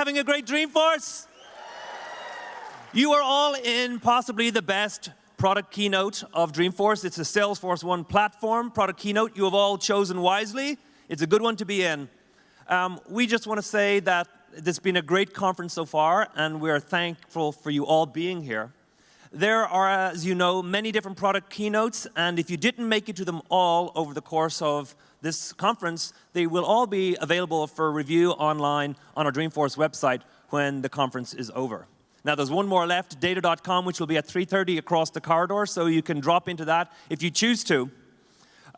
having a great Dreamforce? You are all in possibly the best product keynote of Dreamforce. It's a Salesforce1 platform product keynote. You have all chosen wisely. It's a good one to be in. We just want to say that this has been a great conference so far, and we're thankful for you all being here. There are, as you know, many different product keynotes, and if you didn't make it to them all over the course of this conference, they will all be available for review online on our Dreamforce website when the conference is over. Now, there's one more left, data.com, which will be at 3:30 across the corridor, so you can drop into that if you choose to.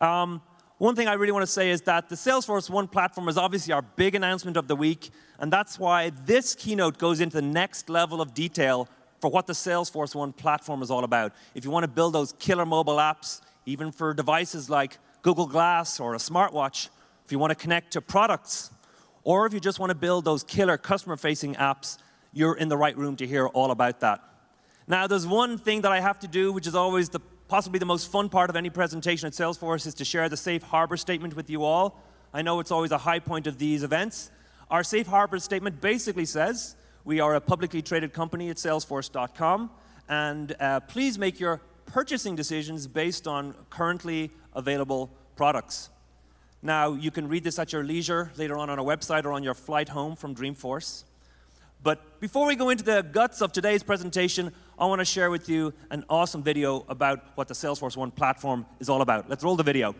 One thing I really want to say is that the Salesforce1 platform is obviously our big announcement of the week, and that's why this keynote goes into the next level of detail for what the Salesforce1 platform is all about. If you want to build those killer mobile apps, even for devices like Google Glass or a smartwatch, if you want to connect to products, or if you just want to build those killer customer-facing apps, you're in the right room to hear all about that. Now, there's one thing that I have to do, which is always possibly the most fun part of any presentation at Salesforce, is to share the safe harbor statement with you all. I know it's always a high point of these events. Our safe harbor statement basically says, we are a publicly traded company at Salesforce.com, and please make your purchasing decisions based on currently available products. Now, you can read this at your leisure later on our website or on your flight home from Dreamforce. But before we go into the guts of today's presentation, I want to share with you an awesome video about what the Salesforce1 platform is all about. Let's roll the video.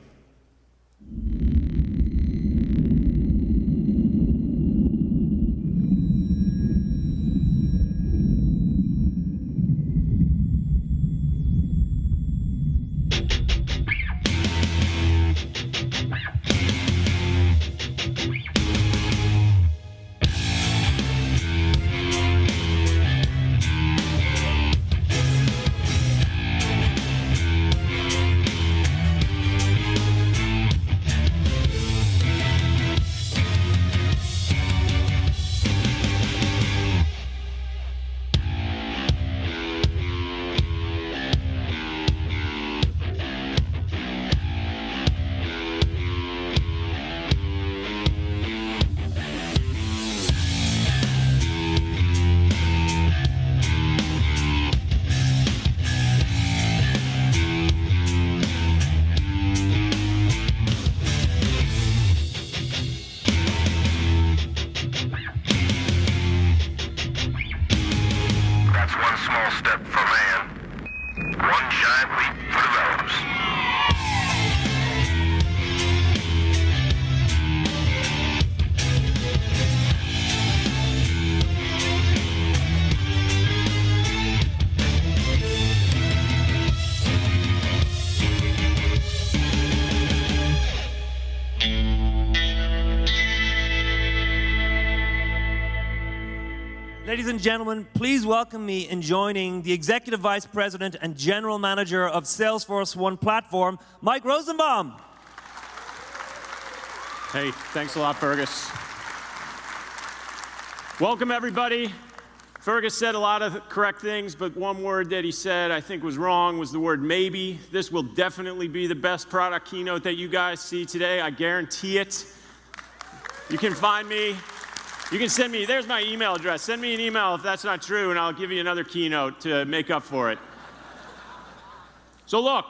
Ladies and gentlemen, please welcome me in joining the Executive Vice President and General Manager of Salesforce1 Platform, Mike Rosenbaum. Hey, thanks a lot, Fergus. Welcome, everybody. Fergus said a lot of correct things, but one word that he said I think was wrong was the word maybe. This will definitely be the best product keynote that you guys see today. I guarantee it. You can find me. You can send me, there's my email address. Send me an email if that's not true, and I'll give you another keynote to make up for it. So look,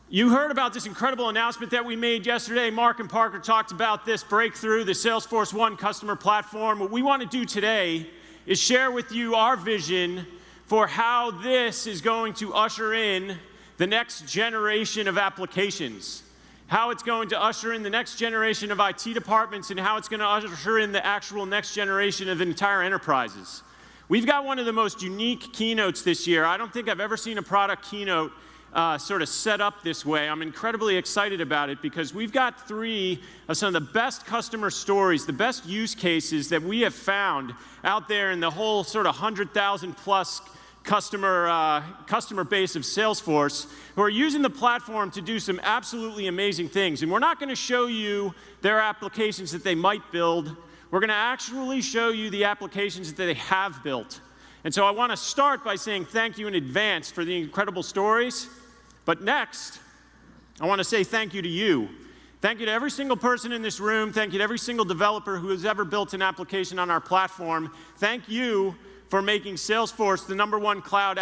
you heard about this incredible announcement that we made yesterday. Mark and Parker talked about this breakthrough, the Salesforce1 customer platform. What we want to do today is share with you our vision for how this is going to usher in the next generation of applications, how it's going to usher in the next generation of IT departments, and how it's going to usher in the actual next generation of entire enterprises. We've got one of the most unique keynotes this year. I don't think I've ever seen a product keynote sort of set up this way. I'm incredibly excited about it because we've got three of some of the best customer stories, the best use cases that we have found out there in the whole sort of 100,000 plus customer base of Salesforce, who are using the platform to do some absolutely amazing things. And we're not going to show you their applications that they might build. We're going to actually show you the applications that they have built. And so I want to start by saying thank you in advance for the incredible stories. But next, I want to say thank you to you. Thank you to every single person in this room. Thank you to every single developer who has ever built an application on our platform. Thank you for making Salesforce the number one cloud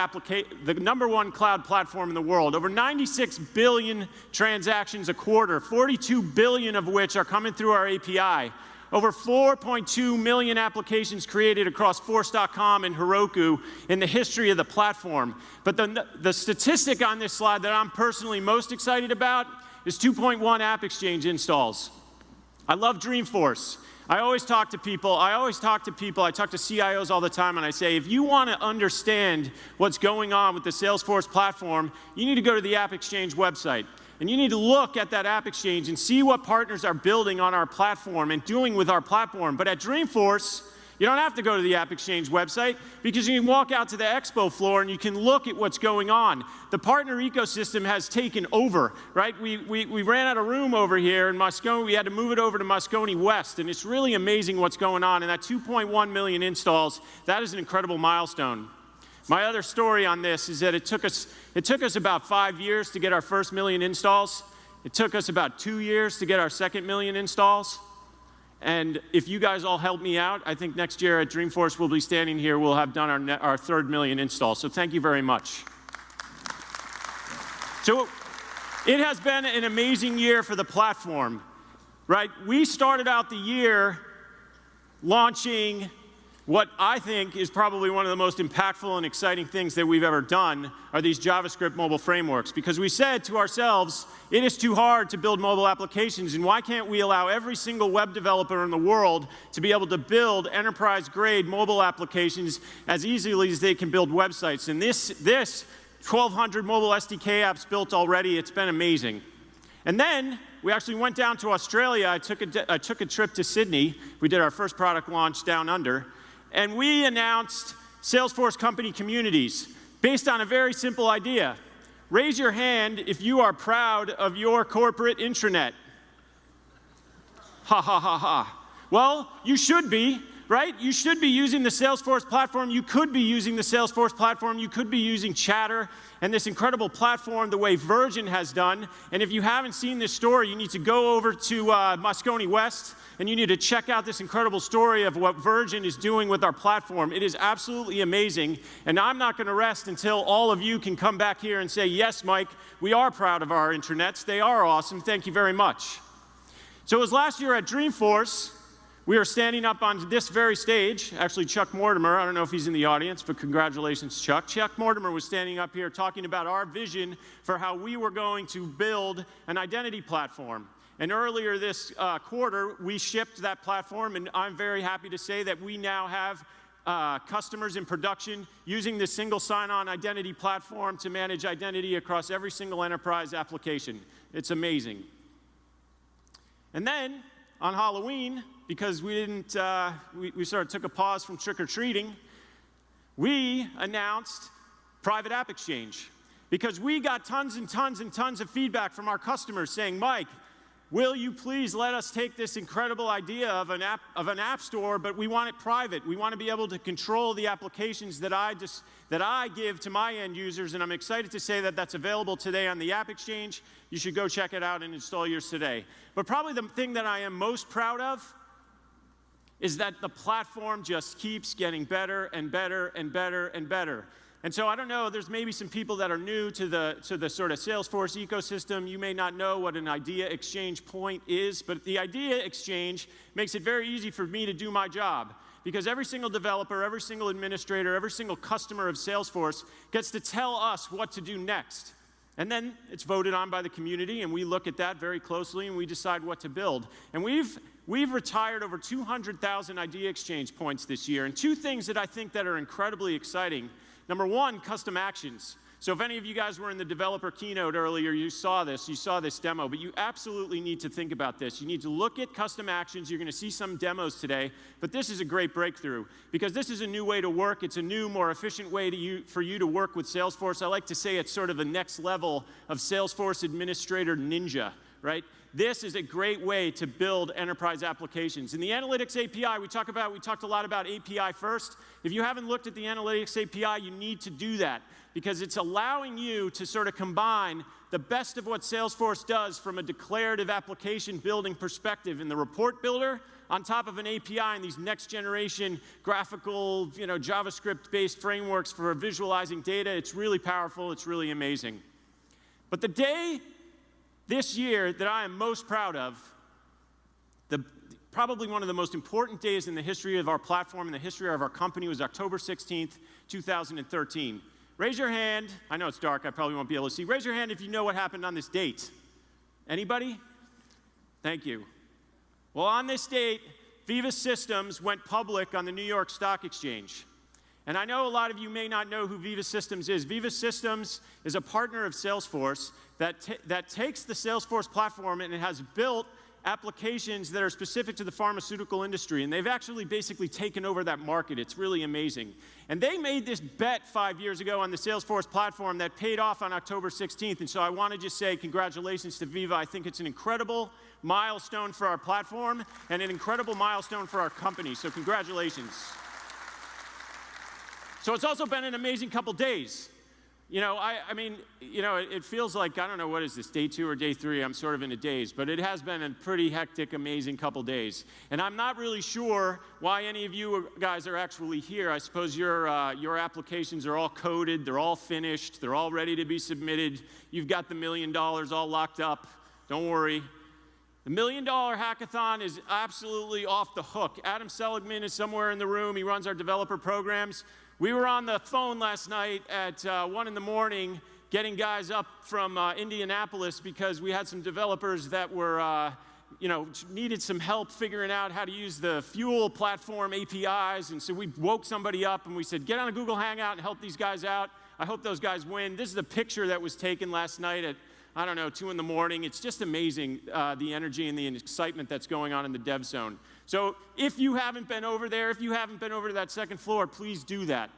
platform in the world. Over 96 billion transactions a quarter, 42 billion of which are coming through our API. Over 4.2 million applications created across Force.com and Heroku in the history of the platform. But the statistic on this slide that I'm personally most excited about is 2.1 App Exchange installs. I love Dreamforce. I talk to CIOs all the time, and I say, if you want to understand what's going on with the Salesforce platform, you need to go to the App Exchange website. And you need to look at that App Exchange and see what partners are building on our platform and doing with our platform. But at Dreamforce, you don't have to go to the App Exchange website, because you can walk out to the expo floor and you can look at what's going on. The partner ecosystem has taken over, right? We ran out of room over here in Moscone. We had to move it over to Moscone West, and it's really amazing what's going on. And that 2.1 million installs, that is an incredible milestone. My other story on this is that it took us about 5 years to get our first million installs. It took us about 2 years to get our second million installs. And if you guys all help me out, I think next year at Dreamforce we'll be standing here, we'll have done our third million installs. So thank you very much. So it has been an amazing year for the platform, right? We started out the year launching what I think is probably one of the most impactful and exciting things that we've ever done are these JavaScript mobile frameworks. Because we said to ourselves, it is too hard to build mobile applications, and why can't we allow every single web developer in the world to be able to build enterprise-grade mobile applications as easily as they can build websites? And this 1,200 mobile SDK apps built already, it's been amazing. And then we actually went down to Australia. I took a trip to Sydney. We did our first product launch down under. And we announced Salesforce Company Communities based on a very simple idea. Raise your hand if you are proud of your corporate intranet. Ha, ha, ha, ha. Well, you should be, right? You should be using the Salesforce platform. You could be using the Salesforce platform. You could be using Chatter and this incredible platform the way Virgin has done. And if you haven't seen this story, you need to go over to Moscone West, and you need to check out this incredible story of what Virgin is doing with our platform. It is absolutely amazing, and I'm not going to rest until all of you can come back here and say, yes, Mike, we are proud of our intranets. They are awesome. Thank you very much. So it was last year at Dreamforce. We were standing up on this very stage. Actually, Chuck Mortimer, I don't know if he's in the audience, but congratulations, Chuck. Chuck Mortimer was standing up here talking about our vision for how we were going to build an identity platform. And earlier this quarter, we shipped that platform, and I'm very happy to say that we now have customers in production using this single sign-on identity platform to manage identity across every single enterprise application. It's amazing. And then on Halloween, because we sort of took a pause from trick-or-treating, we announced Private App Exchange, because we got tons and tons and tons of feedback from our customers saying, Mike, will you please let us take this incredible idea of an app store, but we want it private. We want to be able to control the applications that I give to my end users, and I'm excited to say that that's available today on the App Exchange. You should go check it out and install yours today. But probably the thing that I am most proud of is that the platform just keeps getting better and better and better and better. And so I don't know, there's maybe some people that are new to the sort of Salesforce ecosystem. You may not know what an idea exchange point is, but the idea exchange makes it very easy for me to do my job, because every single developer, every single administrator, every single customer of Salesforce gets to tell us what to do next. And then it's voted on by the community, and we look at that very closely, and we decide what to build. And we've retired over 200,000 idea exchange points this year, and two things that I think that are incredibly exciting. Number one, custom actions. So if any of you guys were in the developer keynote earlier, you saw this demo, but you absolutely need to think about this. You need to look at custom actions. You're going to see some demos today, but this is a great breakthrough, because this is a new way to work. It's a new, more efficient way for you to work with Salesforce. I like to say it's sort of the next level of Salesforce Administrator Ninja, right? This is a great way to build enterprise applications. In the Analytics API, we talked a lot about API first. If you haven't looked at the Analytics API, you need to do that because it's allowing you to sort of combine the best of what Salesforce does from a declarative application building perspective in the report builder on top of an API and these next generation graphical, JavaScript-based frameworks for visualizing data. It's really powerful. It's really amazing. But the day this year that I am most proud of, probably one of the most important days in the history of our platform, in the history of our company, was October 16th, 2013. Raise your hand. I know it's dark. I probably won't be able to see. Raise your hand if you know what happened on this date. Anybody? Thank you. Well, on this date, Veeva Systems went public on the New York Stock Exchange. And I know a lot of you may not know who Veeva Systems is. Veeva Systems is a partner of Salesforce that takes the Salesforce platform and it has built applications that are specific to the pharmaceutical industry. And they've actually basically taken over that market. It's really amazing. And they made this bet 5 years ago on the Salesforce platform that paid off on October 16th. And so I want to just say congratulations to Veeva. I think it's an incredible milestone for our platform and an incredible milestone for our company. So congratulations. So it's also been an amazing couple days. It feels like, I don't know, what is this, day 2 or day 3? I'm sort of in a daze, but it has been a pretty hectic, amazing couple days. And I'm not really sure why any of you guys are actually here. I suppose your applications are all coded, they're all finished, they're all ready to be submitted. You've got the $1 million all locked up. Don't worry. The $1 Million Hackathon is absolutely off the hook. Adam Seligman is somewhere in the room. He runs our developer programs. We were on the phone last night at 1 in the morning getting guys up from Indianapolis because we had some developers that were, needed some help figuring out how to use the Fuel platform APIs. And so we woke somebody up and we said, get on a Google Hangout and help these guys out. I hope those guys win. This is a picture that was taken last night at, 2 in the morning. It's just amazing, the energy and the excitement that's going on in the dev zone. So if you haven't been over there, if you haven't been over to that second floor, please do that.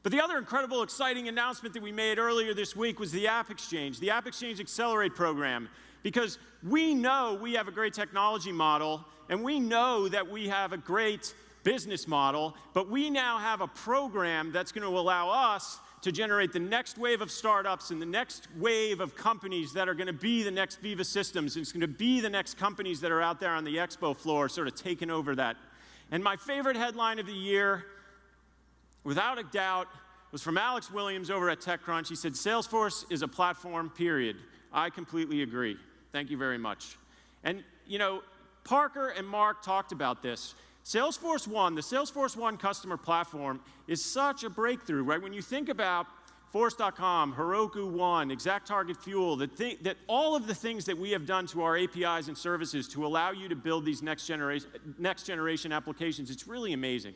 But the other incredible, exciting announcement that we made earlier this week was the App Exchange, the App Exchange Accelerate program. Because we know we have a great technology model, and we know that we have a great business model, but we now have a program that's going to allow us to generate the next wave of startups and the next wave of companies that are going to be the next Veeva Systems. It's going to be the next companies that are out there on the expo floor sort of taking over that. And my favorite headline of the year, without a doubt, was from Alex Williams over at TechCrunch. He said, Salesforce is a platform, period. I completely agree. Thank you very much. And, Parker and Mark talked about this. Salesforce1, the Salesforce1 customer platform, is such a breakthrough, right? When you think about Force.com, Heroku One, Exact Target Fuel, that all of the things that we have done to our APIs and services to allow you to build these next generation applications, it's really amazing.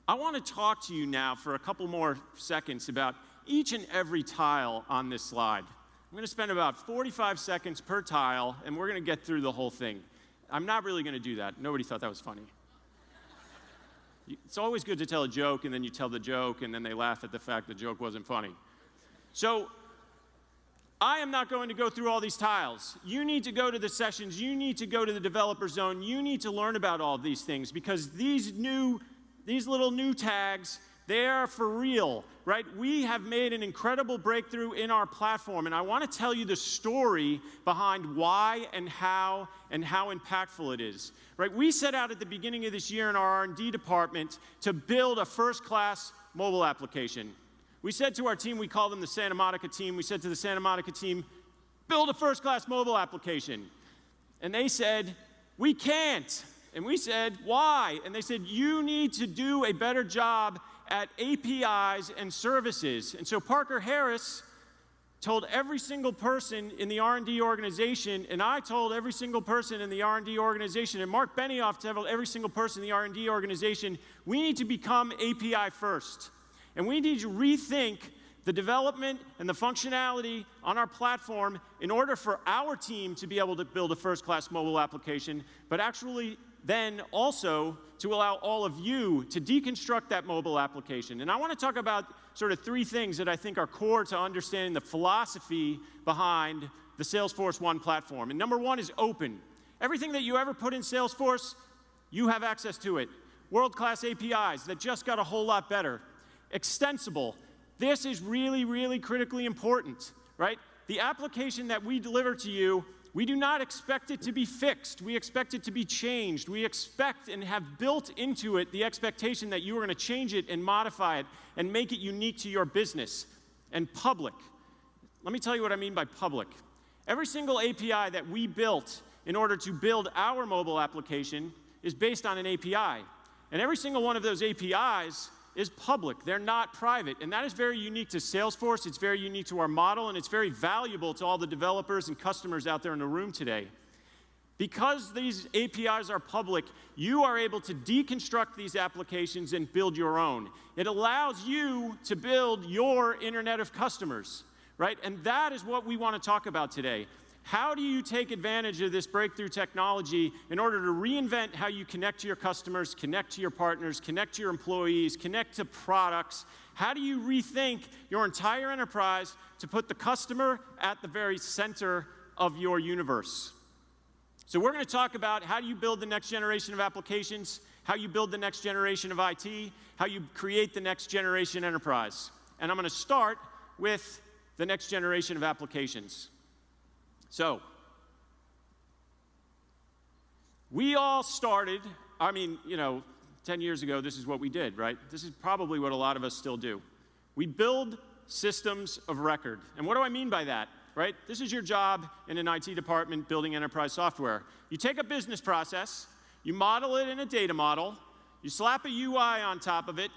I want to talk to you now for a couple more seconds about each and every tile on this slide. I'm going to spend about 45 seconds per tile, and we're going to get through the whole thing. I'm not really going to do that. Nobody thought that was funny. It's always good to tell a joke, and then you tell the joke, and then they laugh at the fact the joke wasn't funny. So I am not going to go through all these tiles. You need to go to the sessions. You need to go to the developer zone. You need to learn about all these things because these little new tags, they are for real, right? We have made an incredible breakthrough in our platform, and I want to tell you the story behind why and how impactful it is, right? We set out at the beginning of this year in our R&D department to build a first-class mobile application. We said to our team, we call them the Santa Monica team, we said to the Santa Monica team, build a first-class mobile application. And they said, we can't. And we said, why? And they said, you need to do a better job at APIs and services. And so Parker Harris told every single person in the R&D organization, and I told every single person in the R&D organization, and Mark Benioff told every single person in the R&D organization, we need to become API first. And we need to rethink the development and the functionality on our platform in order for our team to be able to build a first-class mobile application, but actually then also to allow all of you to deconstruct that mobile application. And I want to talk about sort of 3 things that I think are core to understanding the philosophy behind the Salesforce1 platform. And number one is open. Everything that you ever put in Salesforce, you have access to it. World-class APIs that just got a whole lot better. Extensible. This is really, really critically important, right? The application that we deliver to you, we do not expect it to be fixed. We expect it to be changed. We expect and have built into it the expectation that you are going to change it and modify it and make it unique to your business. And public. Let me tell you what I mean by public. Every single API that we built in order to build our mobile application is based on an API. And every single one of those APIs is public. They're not private. And that is very unique to Salesforce. It's very unique to our model, and it's very valuable to all the developers and customers out there in the room today. Because these APIs are public, you are able to deconstruct these applications and build your own. It allows you to build your Internet of Customers, right? And that is what we want to talk about today. How do you take advantage of this breakthrough technology in order to reinvent how you connect to your customers, connect to your partners, connect to your employees, connect to products? How do you rethink your entire enterprise to put the customer at the very center of your universe? So we're going to talk about how do you build the next generation of applications, how you build the next generation of IT, how you create the next generation enterprise. And I'm going to start with the next generation of applications. So, we all started, 10 years ago, this is what we did, right? This is probably what a lot of us still do. We build systems of record. And what do I mean by that, right? This is your job in an IT department building enterprise software. You take a business process, you model it in a data model, you slap a UI on top of it,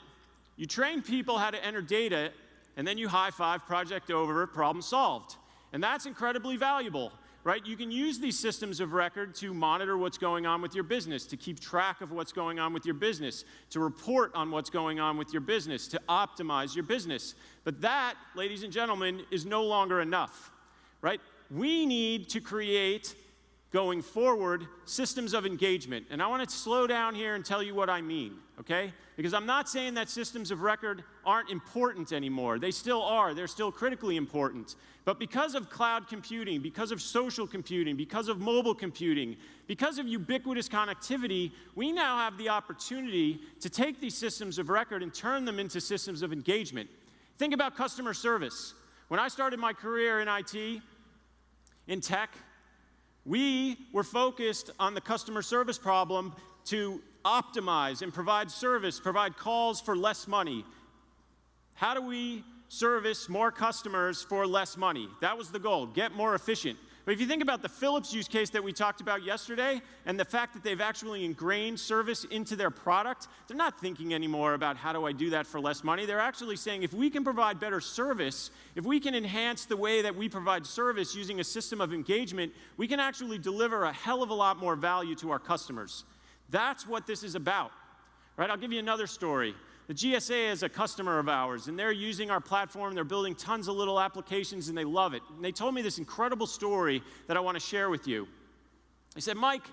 you train people how to enter data, and then you high-five, project over, problem solved. And that's incredibly valuable, right? You can use these systems of record to monitor what's going on with your business, to keep track of what's going on with your business, to report on what's going on with your business, to optimize your business. But that, ladies and gentlemen, is no longer enough, right? We need to create, going forward, systems of engagement. And I want to slow down here and tell you what I mean, okay? Because I'm not saying that systems of record aren't important anymore. They still are. They're still critically important. But because of cloud computing, because of social computing, because of mobile computing, because of ubiquitous connectivity, we now have the opportunity to take these systems of record and turn them into systems of engagement. Think about customer service. When I started my career in IT, in tech, we were focused on the customer service problem to optimize and provide service, provide calls for less money. How do we service more customers for less money? That was the goal, get more efficient. But if you think about the Philips use case that we talked about yesterday and the fact that they've actually ingrained service into their product, they're not thinking anymore about how do I do that for less money. They're actually saying if we can provide better service, if we can enhance the way that we provide service using a system of engagement, we can actually deliver a hell of a lot more value to our customers. That's what this is about, right? I'll give you another story. The GSA is a customer of ours, and they're using our platform. They're building tons of little applications, and they love it. And they told me this incredible story that I want to share with you. They said, Mike,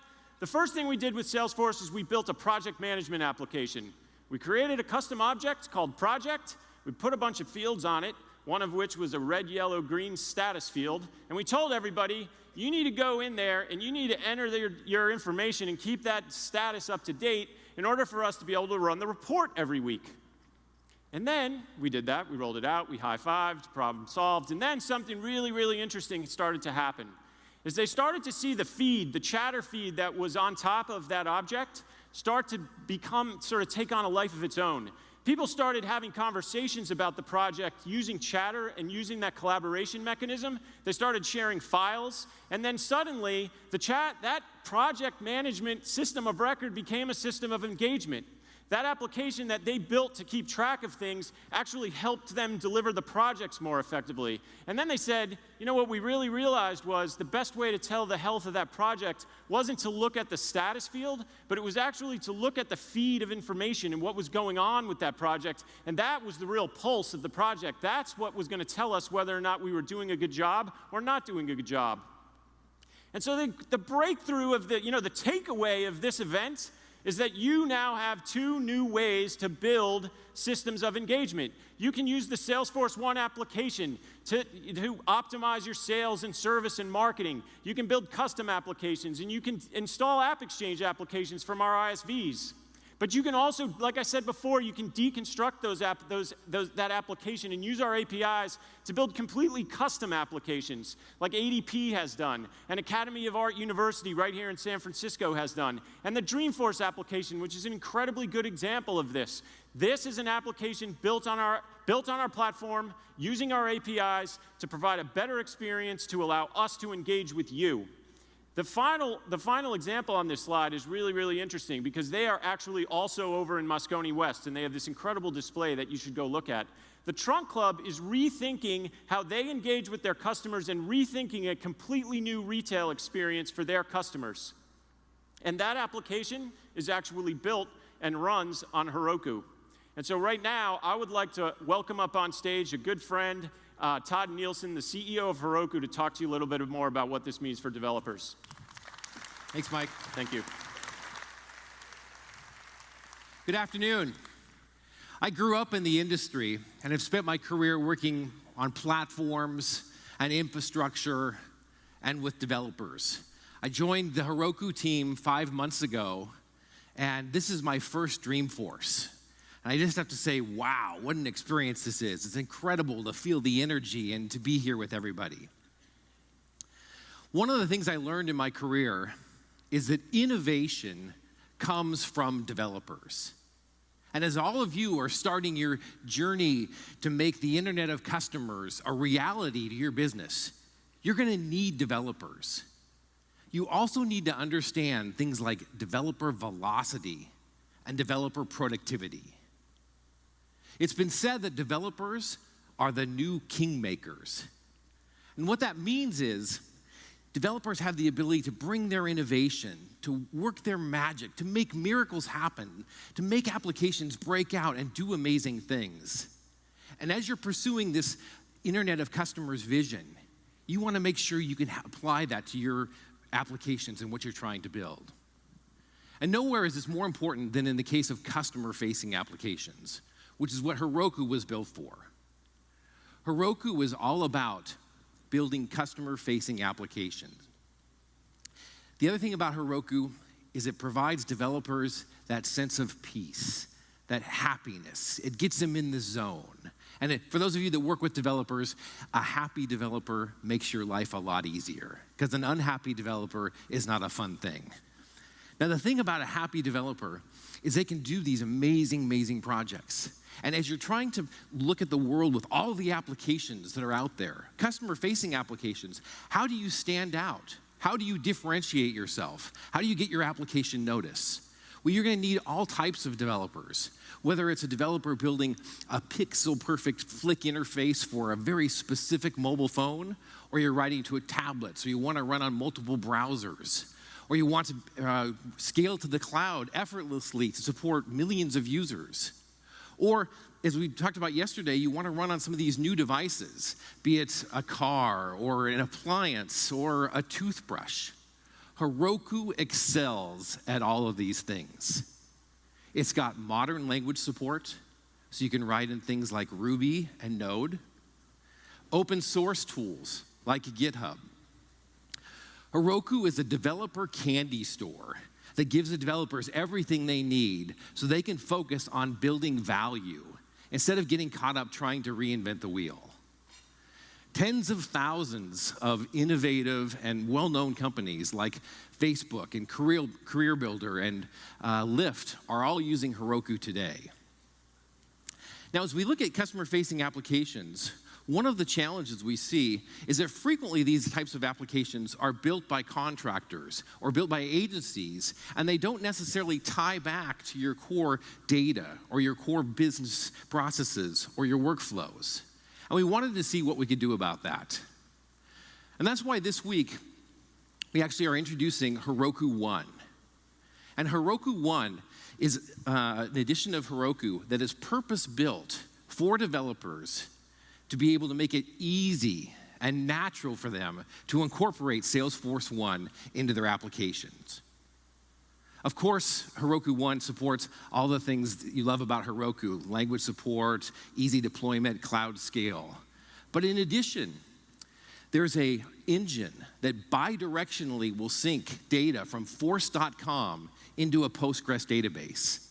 the first thing we did with Salesforce is we built a project management application. We created a custom object called Project. We put a bunch of fields on it, one of which was a red, yellow, green status field. And we told everybody, you need to go in there, and you need to enter your information and keep that status up to date in order for us to be able to run the report every week. And then we did that, we rolled it out, we high-fived, problem solved, and then something really, really interesting started to happen. As they started to see the feed, the chatter feed that was on top of that object start to take on a life of its own. People started having conversations about the project using chatter and using that collaboration mechanism. They started sharing files, and then suddenly that project management system of record became a system of engagement. That application that they built to keep track of things actually helped them deliver the projects more effectively. And then they said, you know what we really realized was the best way to tell the health of that project wasn't to look at the status field, but it was actually to look at the feed of information and what was going on with that project. And that was the real pulse of the project. That's what was going to tell us whether or not we were doing a good job or not doing a good job. And so the breakthrough of the takeaway of this event is that you now have 2 new ways to build systems of engagement. You can use the Salesforce1 application to optimize your sales and service and marketing. You can build custom applications, and you can install AppExchange applications from our ISVs. But you can also, like I said before, you can deconstruct that application and use our APIs to build completely custom applications, like ADP has done, and Academy of Art University right here in San Francisco has done, and the Dreamforce application, which is an incredibly good example of this. This is an application built on our platform, using our APIs to provide a better experience to allow us to engage with you. The final example on this slide is really, really interesting because they are actually also over in Moscone West, and they have this incredible display that you should go look at. The Trunk Club is rethinking how they engage with their customers and rethinking a completely new retail experience for their customers. And that application is actually built and runs on Heroku. And so right now, I would like to welcome up on stage a good friend, Todd Nielsen, the CEO of Heroku, to talk to you a little bit more about what this means for developers. Thanks, Mike. Thank you. Good afternoon. I grew up in the industry and have spent my career working on platforms and infrastructure and with developers. I joined the Heroku team 5 months ago, and this is my first Dreamforce. And I just have to say, wow, what an experience this is. It's incredible to feel the energy and to be here with everybody. One of the things I learned in my career is that innovation comes from developers. And as all of you are starting your journey to make the Internet of Customers a reality to your business, you're going to need developers. You also need to understand things like developer velocity and developer productivity. It's been said that developers are the new kingmakers. And what that means is developers have the ability to bring their innovation, to work their magic, to make miracles happen, to make applications break out and do amazing things. And as you're pursuing this Internet of Customers vision, you want to make sure you can apply that to your applications and what you're trying to build. And nowhere is this more important than in the case of customer-facing applications, which is what Heroku was built for. Heroku is all about building customer-facing applications. The other thing about Heroku is it provides developers that sense of peace, that happiness. It gets them in the zone. And for those of you that work with developers, a happy developer makes your life a lot easier, because an unhappy developer is not a fun thing. Now, the thing about a happy developer is they can do these amazing, amazing projects. And as you're trying to look at the world with all the applications that are out there, customer-facing applications, how do you stand out? How do you differentiate yourself? How do you get your application notice? Well, you're going to need all types of developers, whether it's a developer building a pixel-perfect flick interface for a very specific mobile phone, or you're writing to a tablet, so you want to run on multiple browsers, or you want to scale to the cloud effortlessly to support millions of users. Or, as we talked about yesterday, you want to run on some of these new devices, be it a car or an appliance or a toothbrush. Heroku excels at all of these things. It's got modern language support, so you can write in things like Ruby and Node. Open source tools like GitHub. Heroku is a developer candy store that gives the developers everything they need so they can focus on building value instead of getting caught up trying to reinvent the wheel. Tens of thousands of innovative and well-known companies like Facebook and Career Builder and Lyft are all using Heroku today. Now, as we look at customer-facing applications, one of the challenges we see is that frequently these types of applications are built by contractors or built by agencies, and they don't necessarily tie back to your core data or your core business processes or your workflows. And we wanted to see what we could do about that. And that's why this week we actually are introducing Heroku One. And Heroku One is an edition of Heroku that is purpose-built for developers to be able to make it easy and natural for them to incorporate Salesforce1 into their applications. Of course, Heroku 1 supports all the things that you love about Heroku: language support, easy deployment, cloud scale. But in addition, there's an engine that bidirectionally will sync data from force.com into a Postgres database.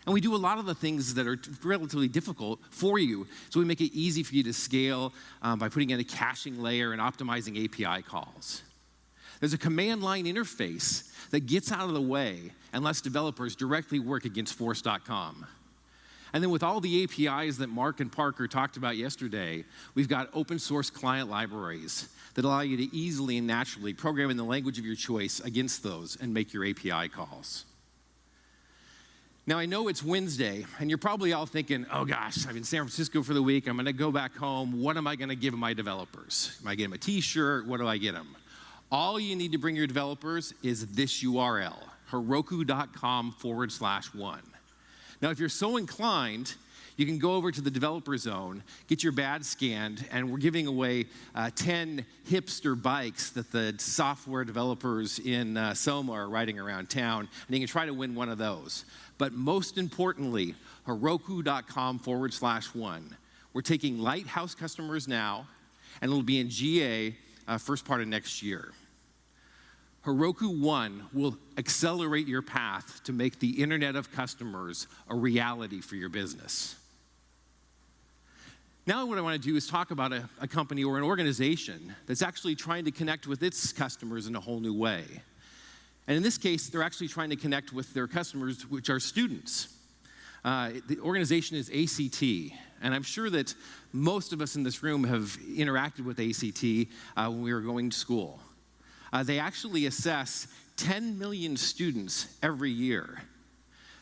And we do a lot of the things that are relatively difficult for you, so we make it easy for you to scale by putting in a caching layer and optimizing API calls. There's a command line interface that gets out of the way and lets developers directly work against force.com. And then with all the APIs that Mark and Parker talked about yesterday, we've got open source client libraries that allow you to easily and naturally program in the language of your choice against those and make your API calls. Now, I know it's Wednesday, and you're probably all thinking, oh gosh, I'm in San Francisco for the week, I'm gonna go back home, what am I gonna give my developers? Am I getting them a t-shirt? What do I get them? All you need to bring your developers is this URL, heroku.com/1. Now, if you're so inclined, you can go over to the developer zone, get your badge scanned, and we're giving away 10 hipster bikes that the software developers in Soma are riding around town, and you can try to win one of those. But most importantly, heroku.com/1. We're taking Lighthouse customers now, and it'll be in GA first part of next year. Heroku 1 will accelerate your path to make the Internet of Customers a reality for your business. Now what I want to do is talk about a company or an organization that's actually trying to connect with its customers in a whole new way. And in this case, they're actually trying to connect with their customers, which are students. The organization is ACT, and I'm sure that most of us in this room have interacted with ACT when we were going to school. They actually assess 10 million students every year.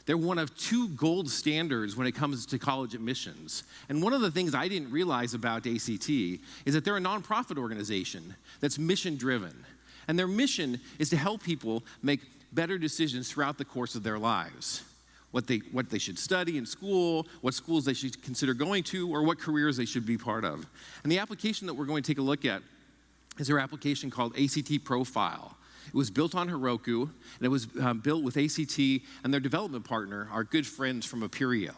They're one of 2 gold standards when it comes to college admissions. And one of the things I didn't realize about ACT is that they're a nonprofit organization that's mission-driven. And their mission is to help people make better decisions throughout the course of their lives. What they should study in school, what schools they should consider going to, or what careers they should be part of. And the application that we're going to take a look at is their application called ACT Profile. It was built on Heroku, and it was built with ACT and their development partner, our good friends from Apereo.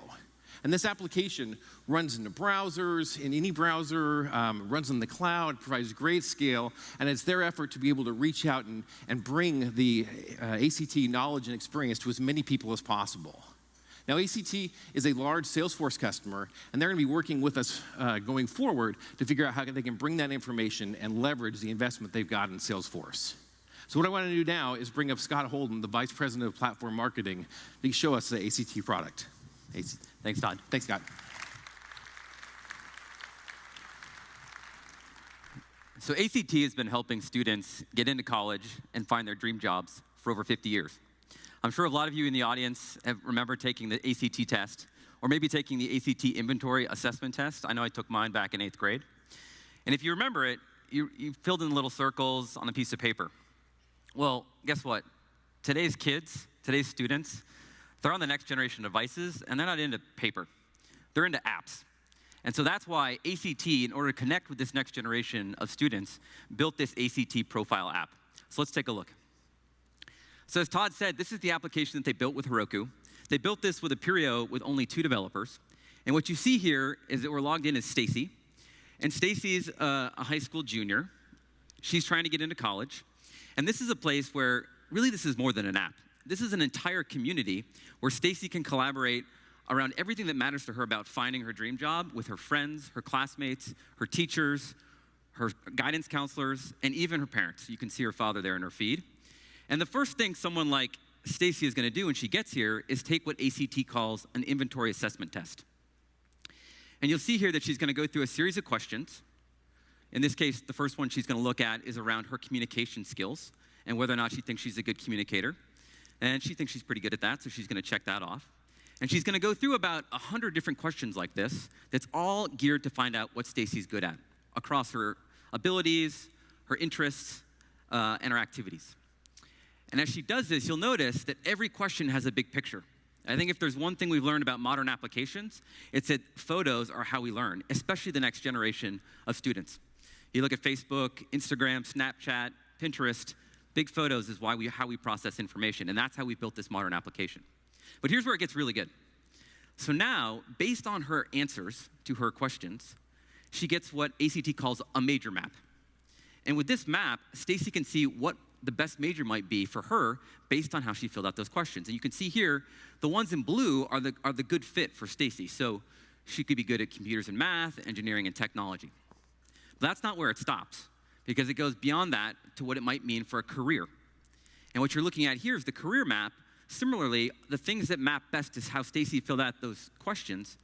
And this application runs into browsers, in any browser, runs in the cloud, provides great scale, and it's their effort to be able to reach out and bring the ACT knowledge and experience to as many people as possible. Now, ACT is a large Salesforce customer, and they're going to be working with us going forward to figure out how they can bring that information and leverage the investment they've got in Salesforce. So what I want to do now is bring up Scott Holden, the Vice President of Platform Marketing, to show us the ACT product. Thanks, Todd. Thanks, Scott. So ACT has been helping students get into college and find their dream jobs for over 50 years. I'm sure a lot of you in the audience remember taking the ACT test, or maybe taking the ACT inventory assessment test. I know I took mine back in 8th grade. And if you remember it, you filled in little circles on a piece of paper. Well, guess what? Today's kids, today's students, they're on the next generation devices, and they're not into paper. They're into apps. And so that's why ACT, in order to connect with this next generation of students, built this ACT Profile app. So let's take a look. So as Todd said, this is the application that they built with Heroku. They built this with Apereo with only 2 developers. And what you see here is that we're logged in as Stacy. And Stacy's a high school junior. She's trying to get into college. And this is a place where, really, this is more than an app. This is an entire community where Stacy can collaborate around everything that matters to her about finding her dream job with her friends, her classmates, her teachers, her guidance counselors, and even her parents. You can see her father there in her feed. And the first thing someone like Stacy is going to do when she gets here is take what ACT calls an inventory assessment test. And you'll see here that she's going to go through a series of questions. In this case, the first one she's going to look at is around her communication skills and whether or not she thinks she's a good communicator. And she thinks she's pretty good at that, so she's going to check that off. And she's going to go through about 100 different questions like this that's all geared to find out what Stacy's good at across her abilities, her interests, and her activities. And as she does this, you'll notice that every question has a big picture. I think if there's one thing we've learned about modern applications, it's that photos are how we learn, especially the next generation of students. You look at Facebook, Instagram, Snapchat, Pinterest, Big photos is how we process information, and that's how we built this modern application. But here's where it gets really good. So now, based on her answers to her questions, she gets what ACT calls a major map. And with this map, Stacy can see what the best major might be for her based on how she filled out those questions. And you can see here, the ones in blue are the good fit for Stacy. So she could be good at computers and math, engineering and technology. But that's not where it stops, because it goes beyond that to what it might mean for a career. And what you're looking at here is the career map. Similarly, the things that map best is how Stacy filled out those questions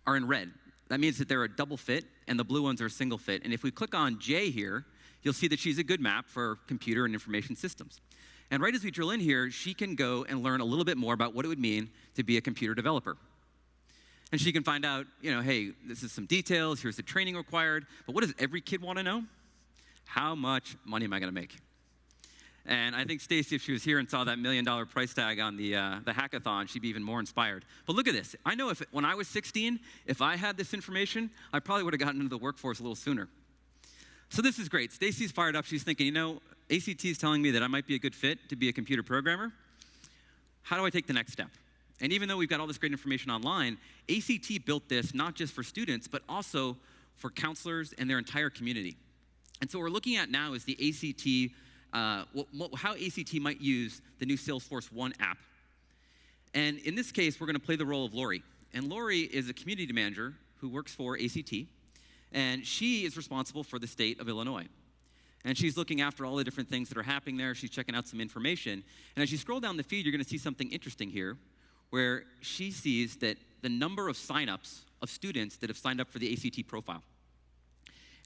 are in red. That means that they're a double fit, and the blue ones are a single fit. And if we click on J here, you'll see that she's a good map for computer and information systems. And right as we drill in here, she can go and learn a little bit more about what it would mean to be a computer developer. And she can find out, hey, this is some details, here's the training required, but what does every kid want to know? How much money am I going to make? And I think Stacy, if she was here and saw that $1 million price tag on the hackathon, she'd be even more inspired. But look at this. I know when I was 16, if I had this information, I probably would have gotten into the workforce a little sooner. So this is great. Stacy's fired up. She's thinking, ACT is telling me that I might be a good fit to be a computer programmer. How do I take the next step? And even though we've got all this great information online, ACT built this not just for students, but also for counselors and their entire community. And so what we're looking at now is the ACT, how ACT might use the new Salesforce1 app. And in this case, we're going to play the role of Lori. And Lori is a community manager who works for ACT. And she is responsible for the state of Illinois. And she's looking after all the different things that are happening there. She's checking out some information. And as you scroll down the feed, you're going to see something interesting here, where she sees that the number of signups of students that have signed up for the ACT profile.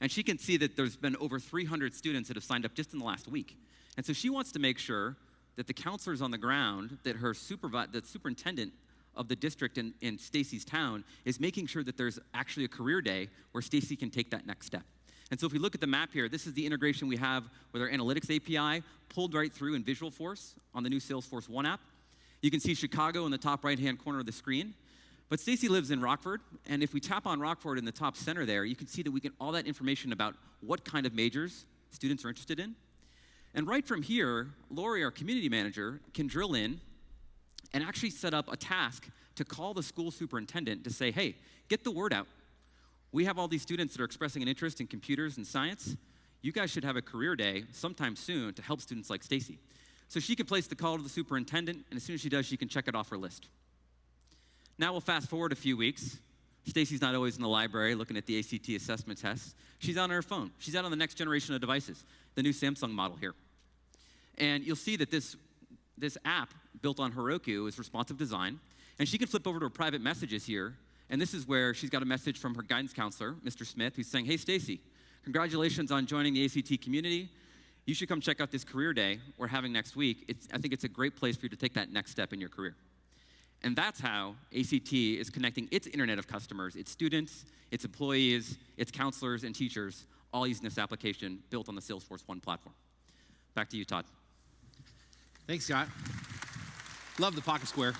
And she can see that there's been over 300 students that have signed up just in the last week. And so she wants to make sure that the counselors on the ground, that the superintendent of the district in Stacy's town is making sure that there's actually a career day where Stacy can take that next step. And so if we look at the map here, this is the integration we have with our analytics API pulled right through in Visualforce on the new Salesforce1 app. You can see Chicago in the top right-hand corner of the screen. But Stacy lives in Rockford, and if we tap on Rockford in the top center there, you can see that we get all that information about what kind of majors students are interested in. And right from here, Lori, our community manager, can drill in and actually set up a task to call the school superintendent to say, hey, get the word out. We have all these students that are expressing an interest in computers and science. You guys should have a career day sometime soon to help students like Stacy. So she can place the call to the superintendent, and as soon as she does, she can check it off her list. Now we'll fast forward a few weeks. Stacy's not always in the library looking at the ACT assessment tests. She's on her phone. She's out on the next generation of devices, the new Samsung model here. And you'll see that this app built on Heroku is responsive design. And she can flip over to her private messages here. And this is where she's got a message from her guidance counselor, Mr. Smith, who's saying, hey, Stacy, congratulations on joining the ACT community. You should come check out this career day we're having next week. I think it's a great place for you to take that next step in your career. And that's how ACT is connecting its internet of customers, its students, its employees, its counselors, and teachers, all using this application built on the Salesforce1 platform. Back to you, Todd. Thanks, Scott. Love the pocket square.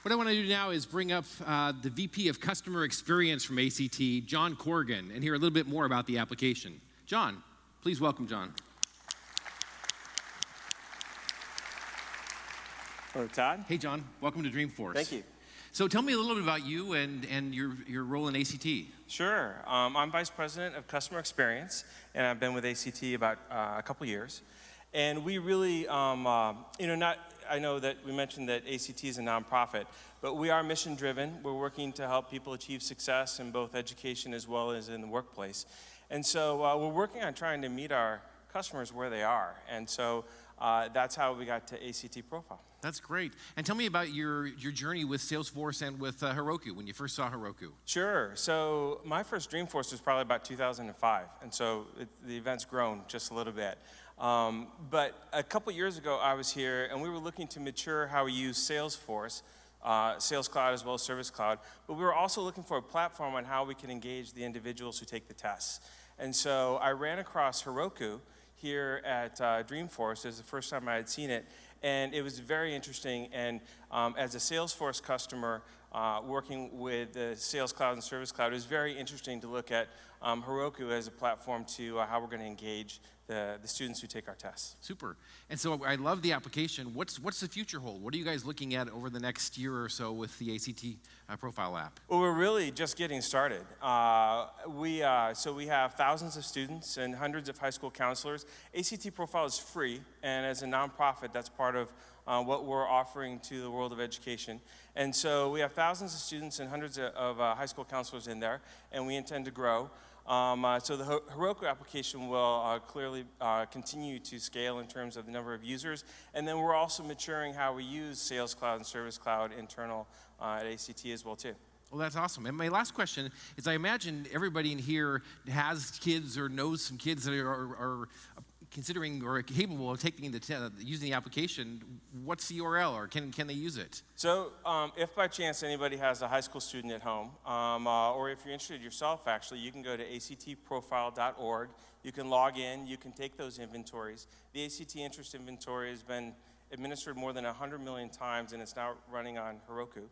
What I want to do now is bring up the VP of Customer Experience from ACT, John Corrigan, and hear a little bit more about the application. John, please welcome John. Hello, Todd. Hey, John. Welcome to Dreamforce. Thank you. So tell me a little bit about you and your role in ACT. Sure. I'm Vice President of Customer Experience, and I've been with ACT about a couple years. And we really, I know that we mentioned that ACT is a nonprofit, but we are mission-driven. We're working to help people achieve success in both education as well as in the workplace. And so we're working on trying to meet our customers where they are. And so that's how we got to ACT Profile. That's great. And tell me about your journey with Salesforce and with Heroku, when you first saw Heroku. Sure. So my first Dreamforce was probably about 2005. And so the event's grown just a little bit. But a couple years ago, I was here, and we were looking to mature how we use Salesforce, Sales Cloud as well as Service Cloud. But we were also looking for a platform on how we can engage the individuals who take the tests. And so I ran across Heroku here at Dreamforce. It was the first time I had seen it. And it was very interesting, and as a Salesforce customer, working with the Sales Cloud and Service Cloud, it was very interesting to look at Heroku as a platform to how we're going to engage the students who take our tests. Super. And so I love the application. What's the future hold? What are you guys looking at over the next year or so with the ACT Profile app? Well, we're really just getting started. So we have thousands of students and hundreds of high school counselors. ACT Profile is free, and as a nonprofit, that's part of what we're offering to the world of education. And so we have thousands of students and hundreds of high school counselors in there, and we intend to grow. So the Heroku application will clearly continue to scale in terms of the number of users. And then we're also maturing how we use Sales Cloud and Service Cloud internal at ACT as well, too. Well, that's awesome. And my last question is, I imagine everybody in here has kids or knows some kids that are considering or capable of taking using the application. What's the URL, or can they use it? So if by chance anybody has a high school student at home, or if you're interested yourself, actually, you can go to actprofile.org. You can log in. You can take those inventories. The ACT Interest Inventory has been administered more than 100 million times, and it's now running on Heroku.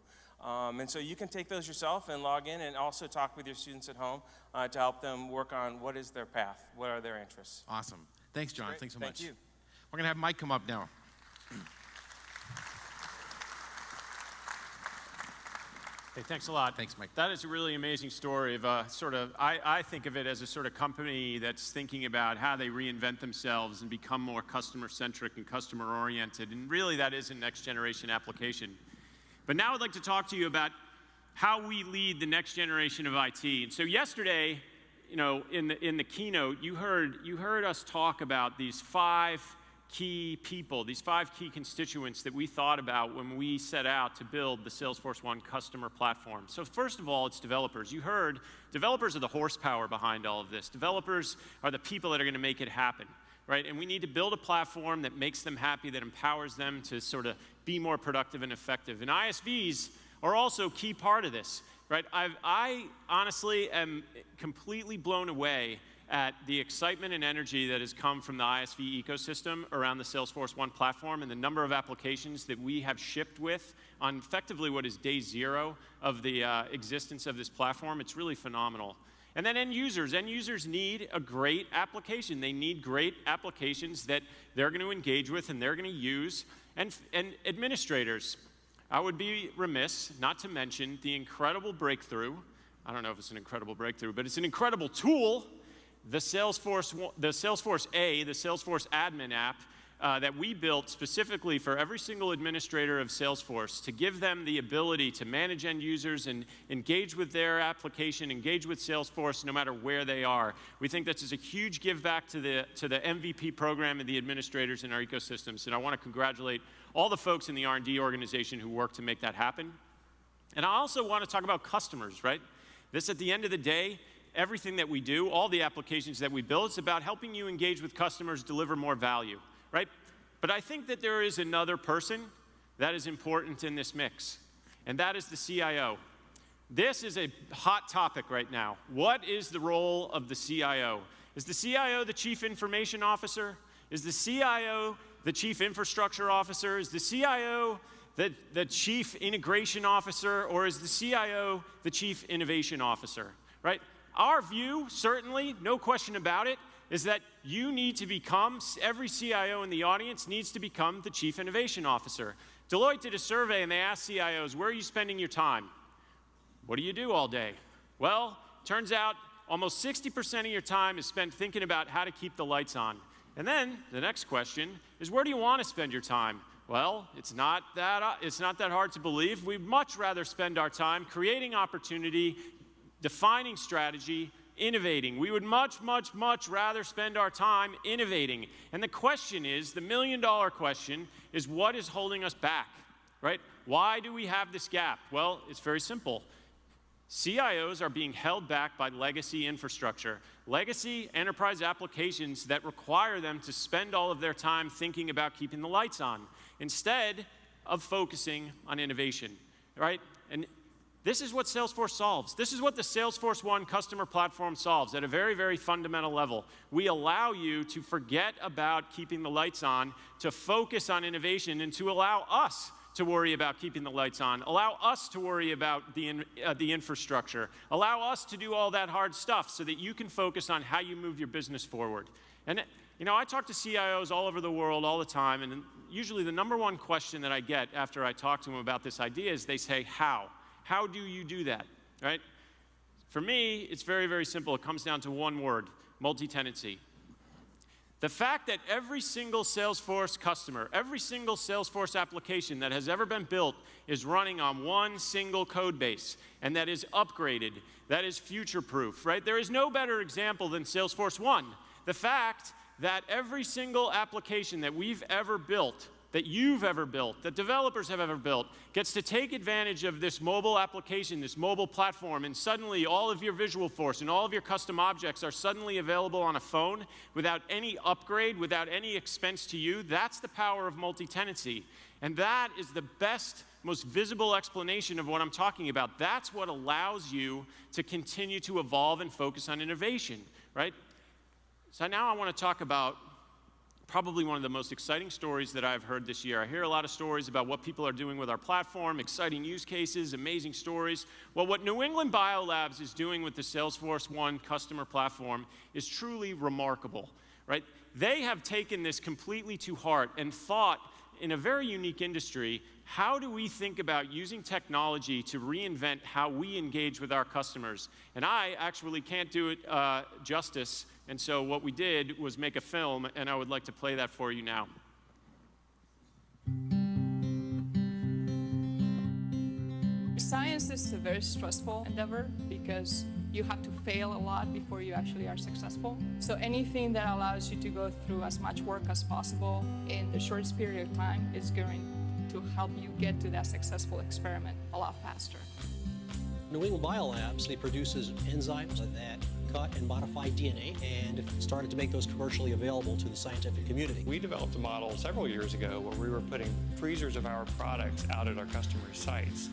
And so you can take those yourself and log in, and also talk with your students at home to help them work on what is their path, what are their interests. Awesome. Thanks, John. Great. Thanks so much. Thank you. We're going to have Mike come up now. Hey, thanks a lot. Thanks, Mike. That is a really amazing story of I think of it as a sort of company that's thinking about how they reinvent themselves and become more customer-centric and customer-oriented. And really, that is a next-generation application. But now I'd like to talk to you about how we lead the next generation of IT. And so yesterday, you know, in the keynote, you heard us talk about these 5 key people, these 5 key constituents that we thought about when we set out to build the Salesforce1 customer platform. So first of all, it's developers. You heard developers are the horsepower behind all of this. Developers are the people that are going to make it happen, right? And we need to build a platform that makes them happy, that empowers them to sort of be more productive and effective. And ISVs are also a key part of this. Right? I honestly am completely blown away at the excitement and energy that has come from the ISV ecosystem around the Salesforce1 platform and the number of applications that we have shipped with on effectively what is day 0 of the existence of this platform. It's really phenomenal. And then end users. End users need a great application. They need great applications that they're going to engage with and they're going to use. And administrators. I would be remiss not to mention the incredible breakthrough. I don't know if it's an incredible breakthrough, but it's an incredible tool, the Salesforce Admin app that we built specifically for every single administrator of Salesforce to give them the ability to manage end users and engage with their application, engage with Salesforce no matter where they are. We think this is a huge give back to the MVP program and the administrators in our ecosystems, and I want to congratulate all the folks in the R&D organization who work to make that happen. And I also want to talk about customers, right? This, at the end of the day, everything that we do, all the applications that we build, it's about helping you engage with customers, deliver more value, right? But I think that there is another person that is important in this mix, and that is the CIO. This is a hot topic right now. What is the role of the CIO? Is the CIO the Chief Information Officer? Is the CIO the Chief Infrastructure Officer? Is the CIO the Chief Integration Officer? Or is the CIO the Chief Innovation Officer, right? Our view, certainly, no question about it, is that you need to become, every CIO in the audience needs to become the Chief Innovation Officer. Deloitte did a survey and they asked CIOs, where are you spending your time? What do you do all day? Well, turns out almost 60% of your time is spent thinking about how to keep the lights on. And then the next question is, where do you want to spend your time? Well, it's not that hard to believe. We'd much rather spend our time creating opportunity, defining strategy, innovating. We would much, much, much rather spend our time innovating. And the question is, the million-dollar question is, what is holding us back, right? Why do we have this gap? Well, it's very simple. CIOs are being held back by legacy infrastructure, legacy enterprise applications that require them to spend all of their time thinking about keeping the lights on, instead of focusing on innovation, right? And this is what Salesforce solves. This is what the Salesforce1 customer platform solves at a very, very fundamental level. We allow you to forget about keeping the lights on, to focus on innovation, and to allow us to worry about keeping the lights on. Allow us to worry about the infrastructure. Allow us to do all that hard stuff so that you can focus on how you move your business forward. And you know, I talk to CIOs all over the world all the time, and usually the number one question that I get after I talk to them about this idea is they say, how? How do you do that, right? For me, it's very, very simple. It comes down to one word: multi-tenancy. The fact that every single Salesforce customer, every single Salesforce application that has ever been built is running on one single code base, and that is upgraded, that is future-proof, right? There is no better example than Salesforce1. The fact that every single application that we've ever built, that you've ever built, that developers have ever built, gets to take advantage of this mobile application, this mobile platform, and suddenly all of your Visualforce and all of your custom objects are suddenly available on a phone without any upgrade, without any expense to you. That's the power of multi-tenancy. And that is the best, most visible explanation of what I'm talking about. That's what allows you to continue to evolve and focus on innovation, right? So now I want to talk about probably one of the most exciting stories that I've heard this year. I hear a lot of stories about what people are doing with our platform, exciting use cases, amazing stories. Well, what New England Biolabs is doing with the Salesforce1 customer platform is truly remarkable, right? They have taken this completely to heart and thought, in a very unique industry, how do we think about using technology to reinvent how we engage with our customers? And I actually can't do it justice. And so what we did was make a film, and I would like to play that for you now. Science is a very stressful endeavor because you have to fail a lot before you actually are successful. So anything that allows you to go through as much work as possible in the shortest period of time is going to help you get to that successful experiment a lot faster. New England Biolabs, they produces enzymes that cut and modify DNA and started to make those commercially available to the scientific community. We developed a model several years ago where we were putting freezers of our products out at our customers' sites.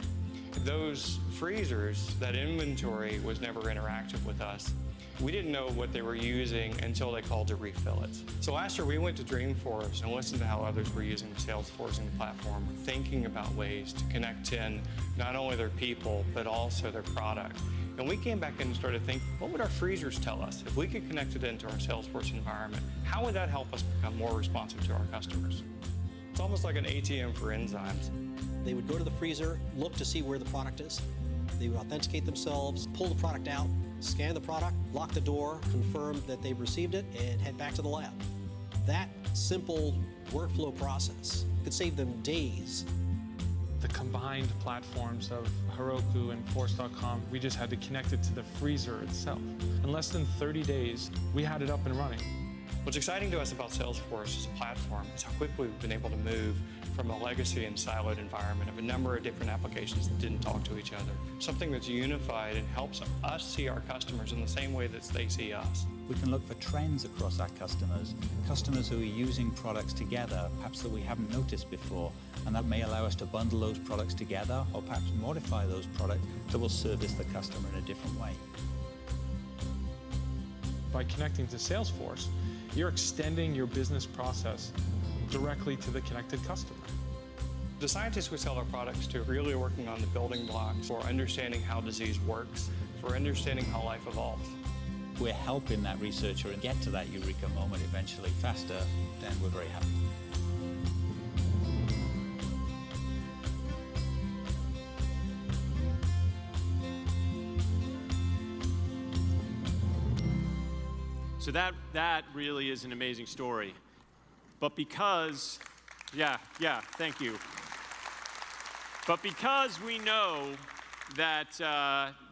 Those freezers, that inventory was never interactive with us. We didn't know what they were using until they called to refill it. So last year we went to Dreamforce and listened to how others were using the Salesforce platform, thinking about ways to connect in not only their people, but also their product. And we came back in and started thinking, what would our freezers tell us? If we could connect it into our Salesforce environment, how would that help us become more responsive to our customers? It's almost like an ATM for enzymes. They would go to the freezer, look to see where the product is. They would authenticate themselves, pull the product out, scan the product, lock the door, confirm that they've received it, and head back to the lab. That simple workflow process could save them days. The combined platforms of Heroku and Force.com, we just had to connect it to the freezer itself. In less than 30 days, we had it up and running. What's exciting to us about Salesforce as a platform is how quickly we've been able to move from a legacy and siloed environment of a number of different applications that didn't talk to each other. Something that's unified and helps us see our customers in the same way that they see us. We can look for trends across our customers who are using products together, perhaps that we haven't noticed before, and that may allow us to bundle those products together or perhaps modify those products that will service the customer in a different way. By connecting to Salesforce, you're extending your business process directly to the connected customer. The scientists we sell our products to are really working on the building blocks for understanding how disease works, for understanding how life evolves. We're helping that researcher get to that eureka moment eventually faster, then we're very happy. So that really is an amazing story. But because, thank you. But because we know that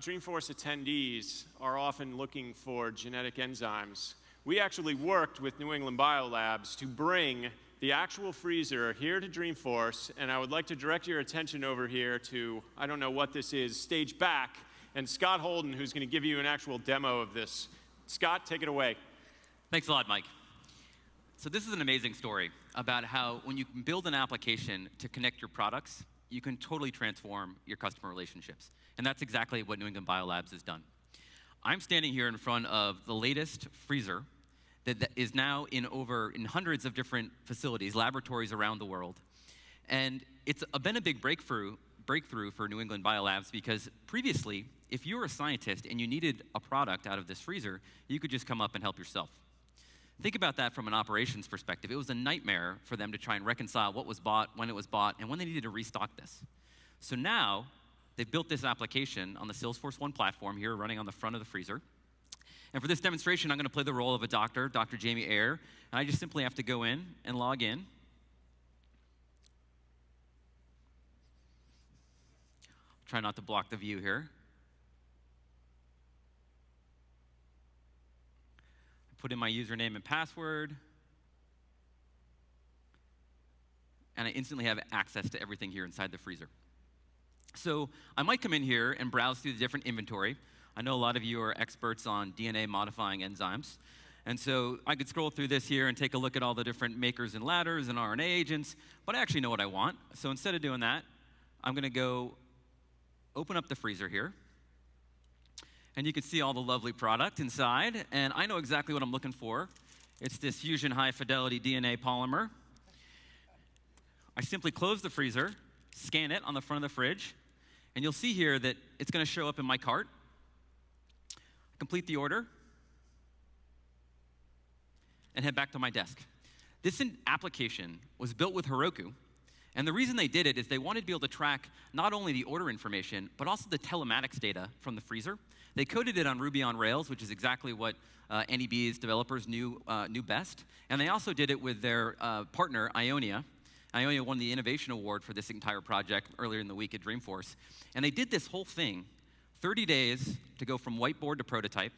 Dreamforce attendees are often looking for genetic enzymes, we actually worked with New England Biolabs to bring the actual freezer here to Dreamforce, and I would like to direct your attention over here to, I don't know what this is, stage back, and Scott Holden, who's going to give you an actual demo of this. Scott, take it away. Thanks a lot, Mike. So this is an amazing story about how when you can build an application to connect your products, you can totally transform your customer relationships. And that's exactly what New England Biolabs has done. I'm standing here in front of the latest freezer that is now in hundreds of different facilities, laboratories around the world. And it's been a big breakthrough for New England Biolabs because previously, if you were a scientist and you needed a product out of this freezer, you could just come up and help yourself. Think about that from an operations perspective. It was a nightmare for them to try and reconcile what was bought, when it was bought, and when they needed to restock this. So now, they've built this application on the Salesforce1 platform here running on the front of the freezer. And for this demonstration, I'm going to play the role of a doctor, Dr. Jamie Ayer, and I just simply have to go in and log in. Try not to block the view here. Put in my username and password. And I instantly have access to everything here inside the freezer. So I might come in here and browse through the different inventory. I know a lot of you are experts on DNA modifying enzymes. And so I could scroll through this here and take a look at all the different makers and ladders and RNA agents, but I actually know what I want. So instead of doing that, I'm going to go open up the freezer here. And you can see all the lovely product inside. And I know exactly what I'm looking for. It's this Fusion High Fidelity DNA polymer. I simply close the freezer, scan it on the front of the fridge, and you'll see here that it's going to show up in my cart. Complete the order, and head back to my desk. This application was built with Heroku, and the reason they did it is they wanted to be able to track not only the order information, but also the telematics data from the freezer. They coded it on Ruby on Rails, which is exactly what NEB's developers knew best, and they also did it with their partner, Ionia. Ionia won the Innovation Award for this entire project earlier in the week at Dreamforce, and they did this whole thing 30 days to go from whiteboard to prototype,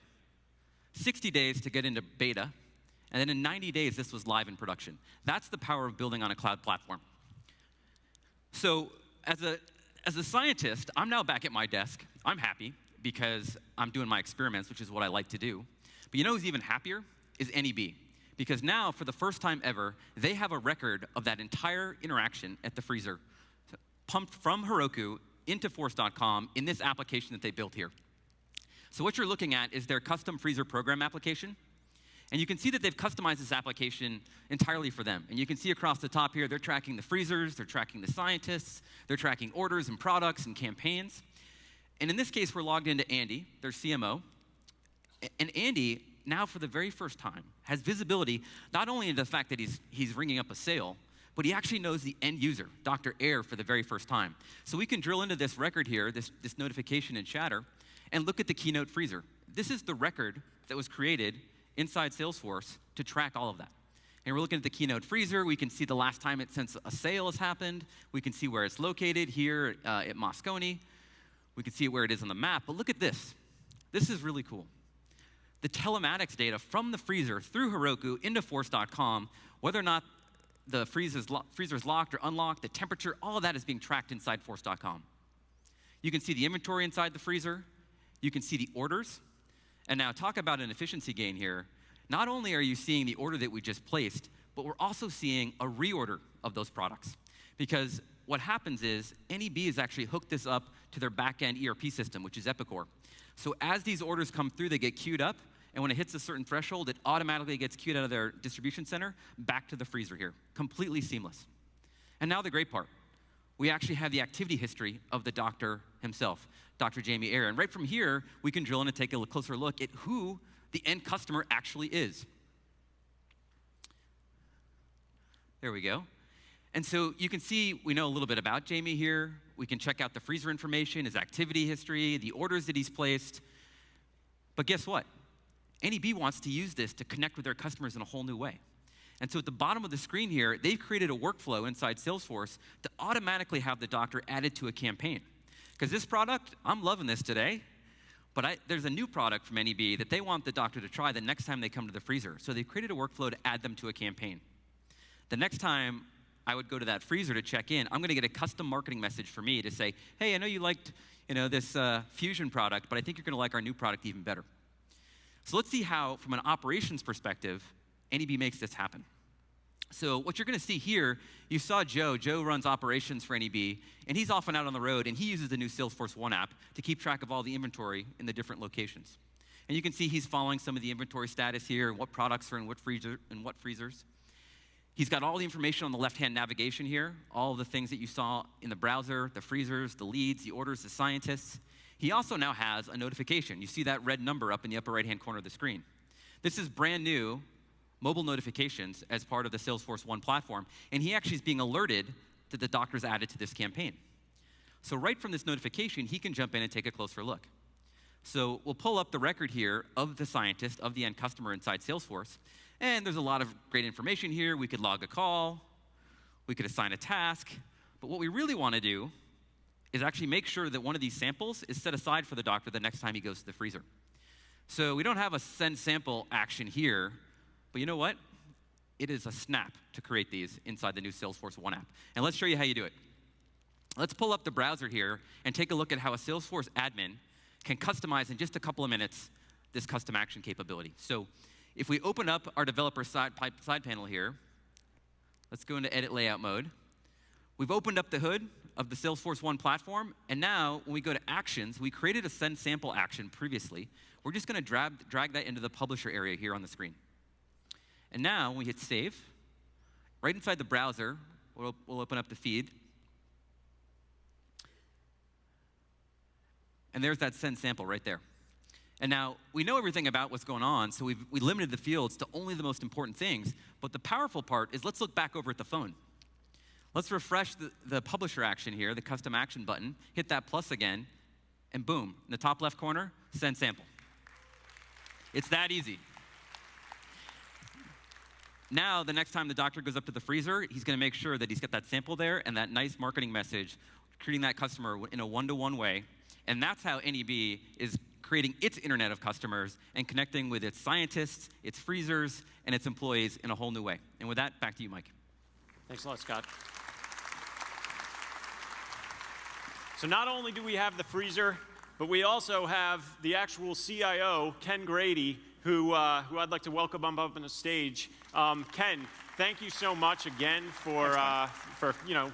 60 days to get into beta, and then in 90 days, this was live in production. That's the power of building on a cloud platform. So as a scientist, I'm now back at my desk. I'm happy because I'm doing my experiments, which is what I like to do. But you know who's even happier? Is NEB. Because now, for the first time ever, they have a record of that entire interaction at the freezer, pumped from Heroku into Force.com in this application that they built here. So what you're looking at is their custom freezer program application. And you can see that they've customized this application entirely for them. And you can see across the top here, they're tracking the freezers, they're tracking the scientists, they're tracking orders and products and campaigns. And in this case, we're logged into Andy, their CMO. And Andy, now for the very first time, has visibility not only into the fact that he's ringing up a sale, but he actually knows the end user, Dr. Ayer, for the very first time. So we can drill into this record here, this notification in Chatter, and look at the Keynote freezer. This is the record that was created inside Salesforce to track all of that. And we're looking at the Keynote freezer. We can see the last time since a sale has happened. We can see where it's located here at Moscone. We can see where it is on the map. But look at this. This is really cool. The telematics data from the freezer through Heroku into Force.com, whether or not the freezer's locked or unlocked, the temperature, all of that is being tracked inside Force.com. You can see the inventory inside the freezer. You can see the orders. And now talk about an efficiency gain here. Not only are you seeing the order that we just placed, but we're also seeing a reorder of those products. Because what happens is NEB has actually hooked this up to their back-end ERP system, which is Epicor. So as these orders come through, they get queued up, and when it hits a certain threshold, it automatically gets queued out of their distribution center back to the freezer here. Completely seamless. And now the great part. We actually have the activity history of the doctor himself, Dr. Jamie Ayer. And right from here, we can drill in and take a closer look at who the end customer actually is. There we go. And so you can see we know a little bit about Jamie here. We can check out the freezer information, his activity history, the orders that he's placed. But guess what? NEB wants to use this to connect with their customers in a whole new way. And so at the bottom of the screen here, they've created a workflow inside Salesforce to automatically have the doctor added to a campaign. Because this product, I'm loving this today, but there's a new product from NEB that they want the doctor to try the next time they come to the freezer. So they've created a workflow to add them to a campaign. The next time I would go to that freezer to check in, I'm going to get a custom marketing message for me to say, hey, I know you liked this Fusion product, but I think you're going to like our new product even better. So let's see how, from an operations perspective, NEB makes this happen. So what you're going to see here, you saw Joe. Joe runs operations for NEB, and he's often out on the road, and he uses the new Salesforce1 app to keep track of all the inventory in the different locations. And you can see he's following some of the inventory status here, what products are in what freezers. He's got all the information on the left-hand navigation here, all the things that you saw in the browser, the freezers, the leads, the orders, the scientists. He also now has a notification. You see that red number up in the upper right-hand corner of the screen. This is brand new mobile notifications as part of the Salesforce1 platform, and he actually is being alerted that the doctor's added to this campaign. So right from this notification, he can jump in and take a closer look. So we'll pull up the record here of the scientist, of the end customer inside Salesforce, and there's a lot of great information here. We could log a call, we could assign a task, but what we really want to do is actually make sure that one of these samples is set aside for the doctor the next time he goes to the freezer. So we don't have a send sample action here, but you know what? It is a snap to create these inside the new Salesforce1 app. And let's show you how you do it. Let's pull up the browser here and take a look at how a Salesforce admin can customize in just a couple of minutes this custom action capability. So if we open up our developer side panel here, let's go into edit layout mode. We've opened up the hood of the Salesforce1 platform, and now when we go to actions, we created a send sample action previously. We're just going to drag that into the publisher area here on the screen. And now when we hit save, right inside the browser, we'll open up the feed. And there's that send sample right there. And now we know everything about what's going on, so we limited the fields to only the most important things. But the powerful part is let's look back over at the phone. Let's refresh the publisher action here, the custom action button, hit that plus again, and boom, in the top left corner, send sample. It's that easy. Now, the next time the doctor goes up to the freezer, he's going to make sure that he's got that sample there and that nice marketing message, treating that customer in a one-to-one way. And that's how NEB is creating its internet of customers and connecting with its scientists, its freezers, and its employees in a whole new way. And with that, back to you, Mike. Thanks a lot, Scott. So not only do we have the freezer, but we also have the actual CIO, Ken Grady, who I'd like to welcome up on the stage. Ken, thank you so much again for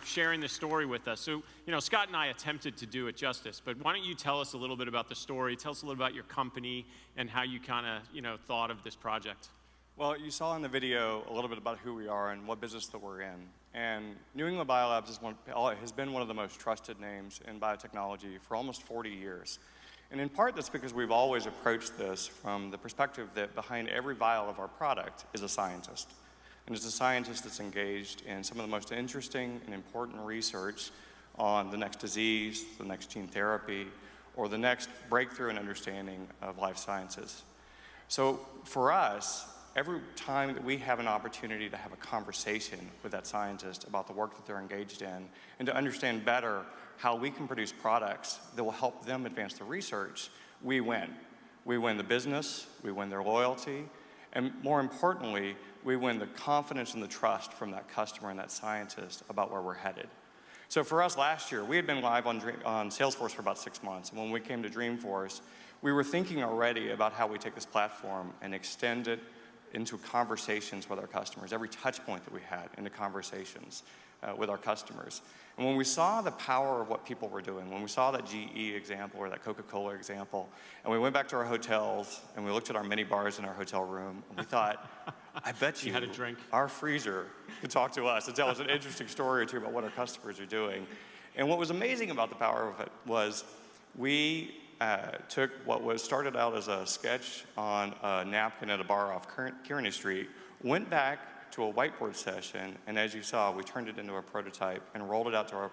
sharing this story with us. So Scott and I attempted to do it justice, but why don't you tell us a little bit about the story? Tell us a little about your company and how you kind of thought of this project. Well, you saw in the video a little bit about who we are and what business that we're in. And New England Biolabs has been one of the most trusted names in biotechnology for almost 40 years. And in part, that's because we've always approached this from the perspective that behind every vial of our product is a scientist. And it's a scientist that's engaged in some of the most interesting and important research on the next disease, the next gene therapy, or the next breakthrough in understanding of life sciences. So for us, every time that we have an opportunity to have a conversation with that scientist about the work that they're engaged in and to understand better how we can produce products that will help them advance the research, we win. We win the business, we win their loyalty, and more importantly, we win the confidence and the trust from that customer and that scientist about where we're headed. So for us last year, we had been live on Salesforce for about 6 months, and when we came to Dreamforce, we were thinking already about how we take this platform and extend it into conversations with our customers, every touch point that we had into conversations with our customers. And when we saw the power of what people were doing, when we saw that GE example or that Coca-Cola example, and we went back to our hotels and we looked at our mini bars in our hotel room, and we thought, I bet you had a drink. Our freezer could talk to us and tell us an interesting story or two about what our customers are doing. And what was amazing about the power of it was we took what was started out as a sketch on a napkin at a bar off Kearney Street, went back to a whiteboard session, and as you saw, we turned it into a prototype and rolled it out to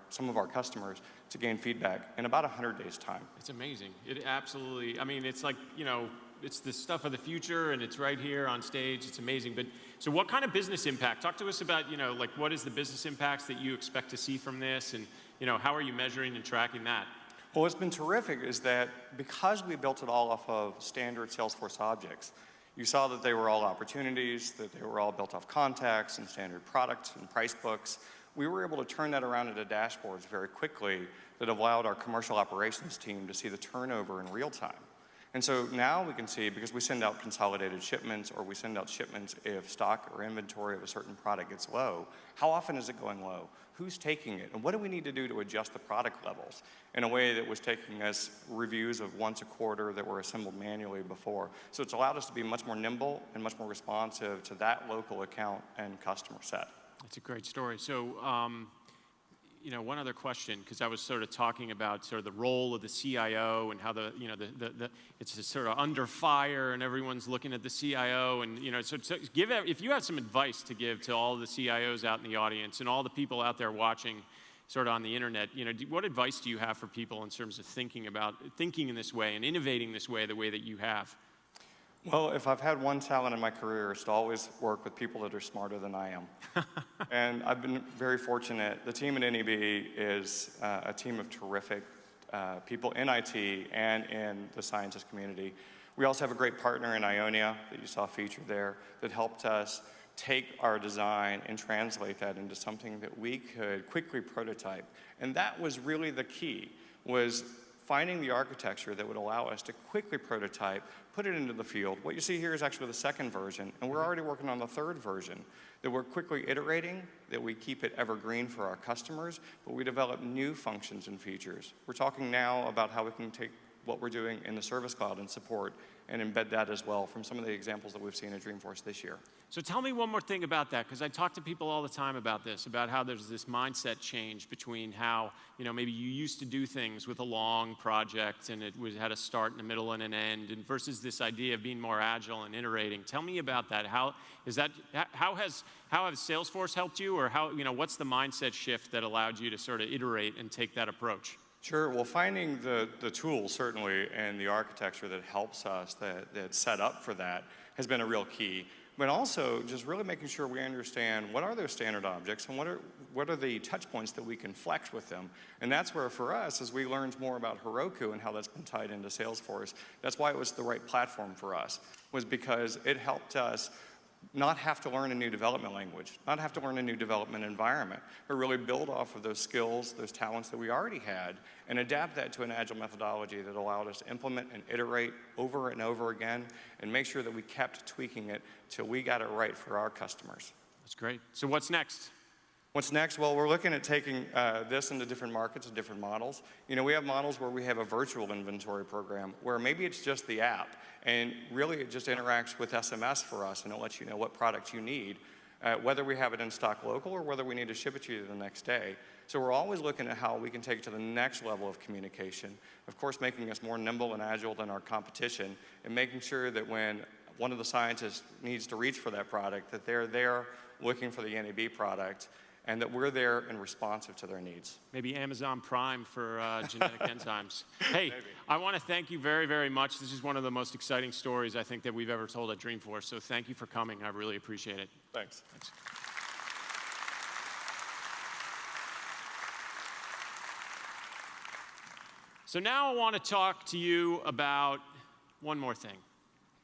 some of our customers to gain feedback in about 100 days' time. It's amazing. It absolutely, I mean, it's like, it's the stuff of the future, and it's right here on stage. It's amazing. But so what kind of business impact? Talk to us about, like what is the business impacts that you expect to see from this, and how are you measuring and tracking that? Well, what's been terrific is that because we built it all off of standard Salesforce objects, you saw that they were all opportunities, that they were all built off contacts and standard products and price books. We were able to turn that around into dashboards very quickly that allowed our commercial operations team to see the turnover in real time. And so now we can see, because we send out consolidated shipments, or we send out shipments if stock or inventory of a certain product gets low, how often is it going low? Who's taking it? And what do we need to do to adjust the product levels in a way that was taking us reviews of once a quarter that were assembled manually before? So it's allowed us to be much more nimble and much more responsive to that local account and customer set. That's a great story. So, you know, one other question, because I was sort of talking about sort of the role of the CIO and how it's just sort of under fire and everyone's looking at the CIO, and you know, so if you had some advice to give to all the CIOs out in the audience and all the people out there watching sort of on the internet, you know, what advice do you have for people in terms of thinking in this way and innovating this way, the way that you have? Well, if I've had one talent in my career, it's to always work with people that are smarter than I am. And I've been very fortunate. The team at NEB is a team of terrific people in IT and in the scientist community. We also have a great partner in Ionia that you saw featured there that helped us take our design and translate that into something that we could quickly prototype. And that was really the key, was finding the architecture that would allow us to quickly prototype, put it into the field. What you see here is actually the second version, and we're already working on the third version, that we're quickly iterating, that we keep it evergreen for our customers, but we develop new functions and features. We're talking now about how we can take what we're doing in the Service Cloud and support and embed that as well from some of the examples that we've seen at Dreamforce this year. So tell me one more thing about that, because I talk to people all the time about this, about how there's this mindset change between how, you know, maybe you used to do things with a long project and had a start and a middle and an end, and versus this idea of being more agile and iterating. Tell me about that. How has Salesforce helped you, or how, you know, what's the mindset shift that allowed you to sort of iterate and take that approach? Sure. Well, finding the tools, certainly, and the architecture that helps us, that's set up for that, has been a real key. But also, just really making sure we understand what are those standard objects and what are the touch points that we can flex with them. And that's where, for us, as we learned more about Heroku and how that's been tied into Salesforce, that's why it was the right platform for us, was because it helped us not have to learn a new development language, not have to learn a new development environment, but really build off of those skills, those talents that we already had, and adapt that to an agile methodology that allowed us to implement and iterate over and over again, and make sure that we kept tweaking it till we got it right for our customers. That's great. So what's next? What's next? Well, we're looking at taking this into different markets and different models. You know, we have models where we have a virtual inventory program where maybe it's just the app, and really it just interacts with SMS for us, and it lets you know what product you need, whether we have it in stock local or whether we need to ship it to you the next day. So we're always looking at how we can take it to the next level of communication, of course making us more nimble and agile than our competition, and making sure that when one of the scientists needs to reach for that product, that they're there looking for the NEB product, and that we're there and responsive to their needs. Maybe Amazon Prime for genetic enzymes. Hey, maybe. I want to thank you very, very much. This is one of the most exciting stories I think that we've ever told at Dreamforce, so thank you for coming. I really appreciate it. Thanks. So now I want to talk to you about one more thing.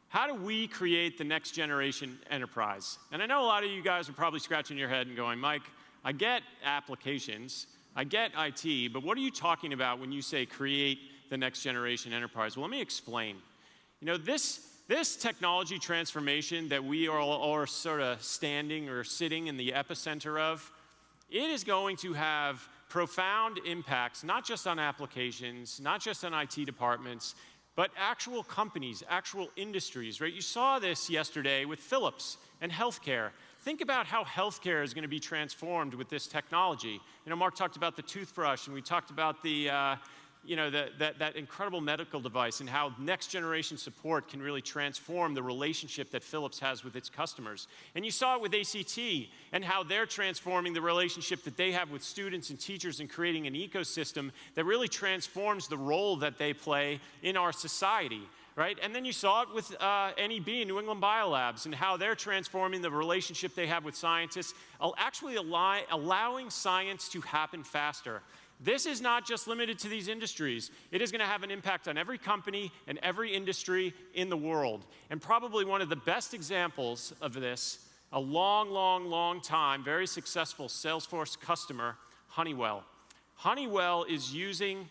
How do we create the next generation enterprise? And I know a lot of you guys are probably scratching your head and going, Mike, I get applications, I get IT, but what are you talking about when you say create the next generation enterprise? Well, let me explain. You know, this technology transformation that we are all sort of standing or sitting in the epicenter of, it is going to have profound impacts, not just on applications, not just on IT departments, but actual companies, actual industries, right? You saw this yesterday with Philips and healthcare. Think about how healthcare is going to be transformed with this technology. You know, Mark talked about the toothbrush, and we talked about the, that incredible medical device and how next generation support can really transform the relationship that Philips has with its customers. And you saw it with ACT and how they're transforming the relationship that they have with students and teachers and creating an ecosystem that really transforms the role that they play in our society. Right? And then you saw it with NEB, New England Biolabs, and how they're transforming the relationship they have with scientists, actually allowing science to happen faster. This is not just limited to these industries. It is going to have an impact on every company and every industry in the world. And probably one of the best examples of this, a long time, very successful Salesforce customer, Honeywell. Honeywell is using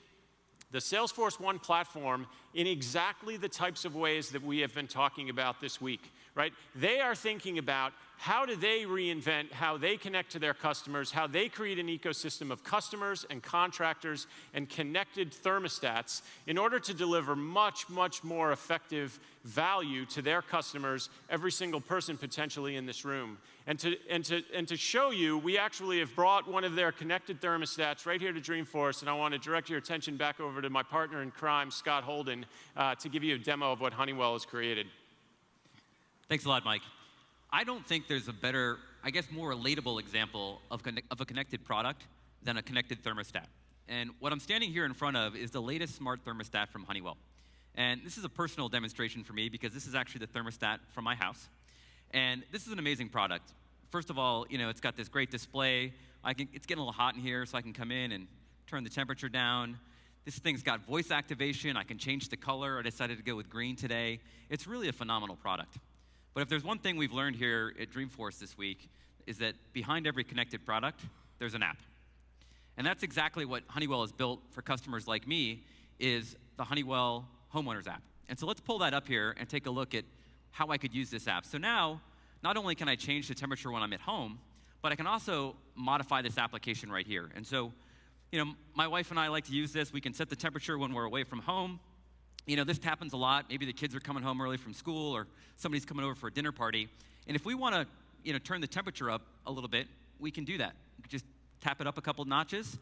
the Salesforce1 platform in exactly the types of ways that we have been talking about this week, right? They are thinking about how do they reinvent how they connect to their customers, how they create an ecosystem of customers and contractors and connected thermostats in order to deliver much, much more effective value to their customers, every single person potentially in this room. And to show you, we actually have brought one of their connected thermostats right here to Dreamforce, and I want to direct your attention back over to my partner in crime, Scott Holden, to give you a demo of what Honeywell has created. Thanks a lot, Mike. I don't think there's a better, I guess more relatable example of a connected product than a connected thermostat. And what I'm standing here in front of is the latest smart thermostat from Honeywell. And this is a personal demonstration for me because this is actually the thermostat from my house. And this is an amazing product. First of all, you know, it's got this great display. It's getting a little hot in here, so I can come in and turn the temperature down. This thing's got voice activation. I can change the color. I decided to go with green today. It's really a phenomenal product. But if there's one thing we've learned here at Dreamforce this week, is that behind every connected product, there's an app. And that's exactly what Honeywell has built for customers like me, is the Honeywell Homeowners app. And so let's pull that up here and take a look at how I could use this app. So now, not only can I change the temperature when I'm at home, but I can also modify this application right here. And so, you know, my wife and I like to use this. We can set the temperature when we're away from home. You know, this happens a lot. Maybe the kids are coming home early from school or somebody's coming over for a dinner party. And if we want to, you know, turn the temperature up a little bit, we can do that. We can just tap it up a couple notches,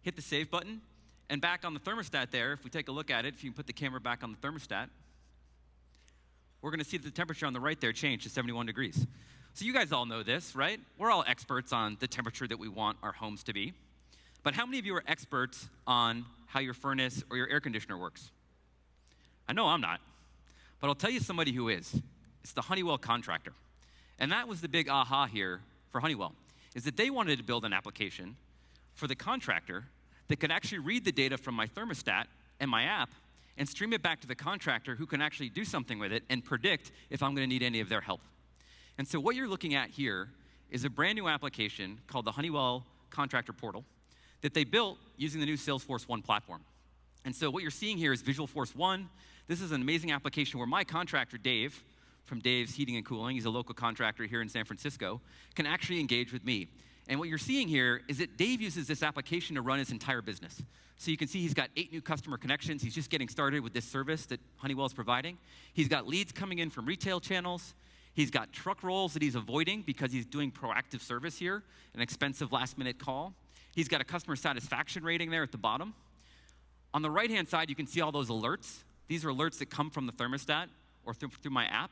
hit the save button, and back on the thermostat there, if we take a look at it, if you can put the camera back on the thermostat, we're going to see the temperature on the right there change to 71 degrees. So you guys all know this, right? We're all experts on the temperature that we want our homes to be. But how many of you are experts on how your furnace or your air conditioner works? I know I'm not, but I'll tell you somebody who is. It's the Honeywell contractor. And that was the big aha here for Honeywell, is that they wanted to build an application for the contractor that could actually read the data from my thermostat and my app and stream it back to the contractor who can actually do something with it and predict if I'm going to need any of their help. And so what you're looking at here is a brand new application called the Honeywell Contractor Portal that they built using the new Salesforce1 platform. And so what you're seeing here is Visualforce1. This is an amazing application where my contractor, Dave, from Dave's Heating and Cooling, he's a local contractor here in San Francisco, can actually engage with me. And what you're seeing here is that Dave uses this application to run his entire business. So you can see he's got 8 new customer connections. He's just getting started with this service that Honeywell is providing. He's got leads coming in from retail channels. He's got truck rolls that he's avoiding because he's doing proactive service here, an expensive last-minute call. He's got a customer satisfaction rating there at the bottom. On the right-hand side, you can see all those alerts. These are alerts that come from the thermostat or through my app.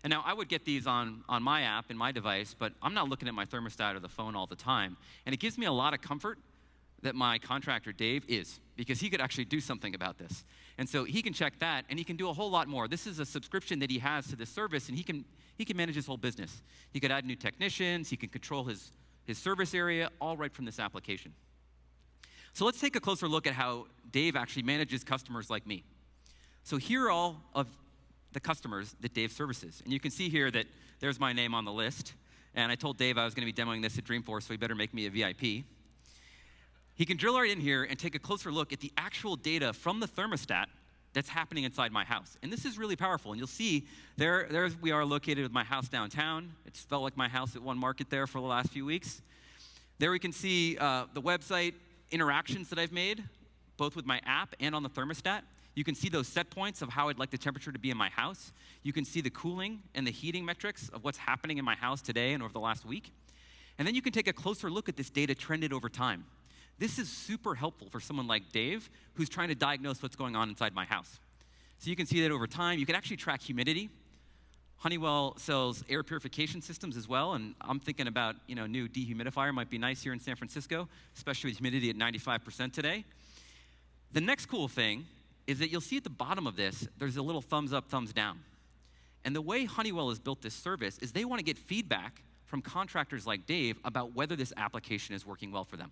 And now I would get these on my app in my device, but I'm not looking at my thermostat or the phone all the time. And it gives me a lot of comfort that my contractor, Dave, is, because he could actually do something about this. And so he can check that, and he can do a whole lot more. This is a subscription that he has to this service, and he can manage his whole business. He could add new technicians. He can control his service area, all right from this application. So let's take a closer look at how Dave actually manages customers like me. So here are all of the customers that Dave services. And you can see here that there's my name on the list. And I told Dave I was going to be demoing this at Dreamforce, so he better make me a VIP. He can drill right in here and take a closer look at the actual data from the thermostat that's happening inside my house. And this is really powerful. And you'll see there we are located with my house downtown. It's felt like my house at One Market there for the last few weeks. There we can see the website interactions that I've made, both with my app and on the thermostat. You can see those set points of how I'd like the temperature to be in my house. You can see the cooling and the heating metrics of what's happening in my house today and over the last week. And then you can take a closer look at this data trended over time. This is super helpful for someone like Dave who's trying to diagnose what's going on inside my house. So you can see that over time. You can actually track humidity. Honeywell sells air purification systems as well, and I'm thinking about, new dehumidifier might be nice here in San Francisco, especially with humidity at 95% today. The next cool thing is that you'll see at the bottom of this, there's a little thumbs up, thumbs down. And the way Honeywell has built this service is they want to get feedback from contractors like Dave about whether this application is working well for them.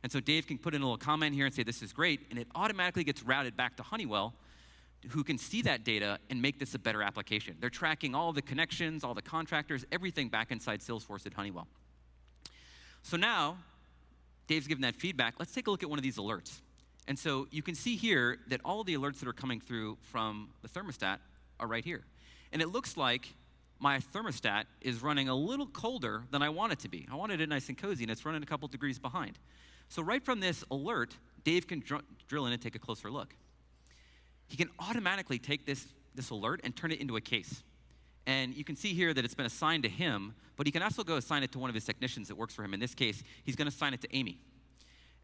And so Dave can put in a little comment here and say, this is great, and it automatically gets routed back to Honeywell, who can see that data and make this a better application. They're tracking all the connections, all the contractors, everything back inside Salesforce at Honeywell. So now, Dave's given that feedback. Let's take a look at one of these alerts. And so you can see here that all the alerts that are coming through from the thermostat are right here. And it looks like my thermostat is running a little colder than I want it to be. I wanted it nice and cozy, and it's running a couple degrees behind. So right from this alert, Dave can drill in and take a closer look. He can automatically take this alert and turn it into a case. And you can see here that it's been assigned to him, but he can also go assign it to one of his technicians that works for him. In this case, he's going to assign it to Amy.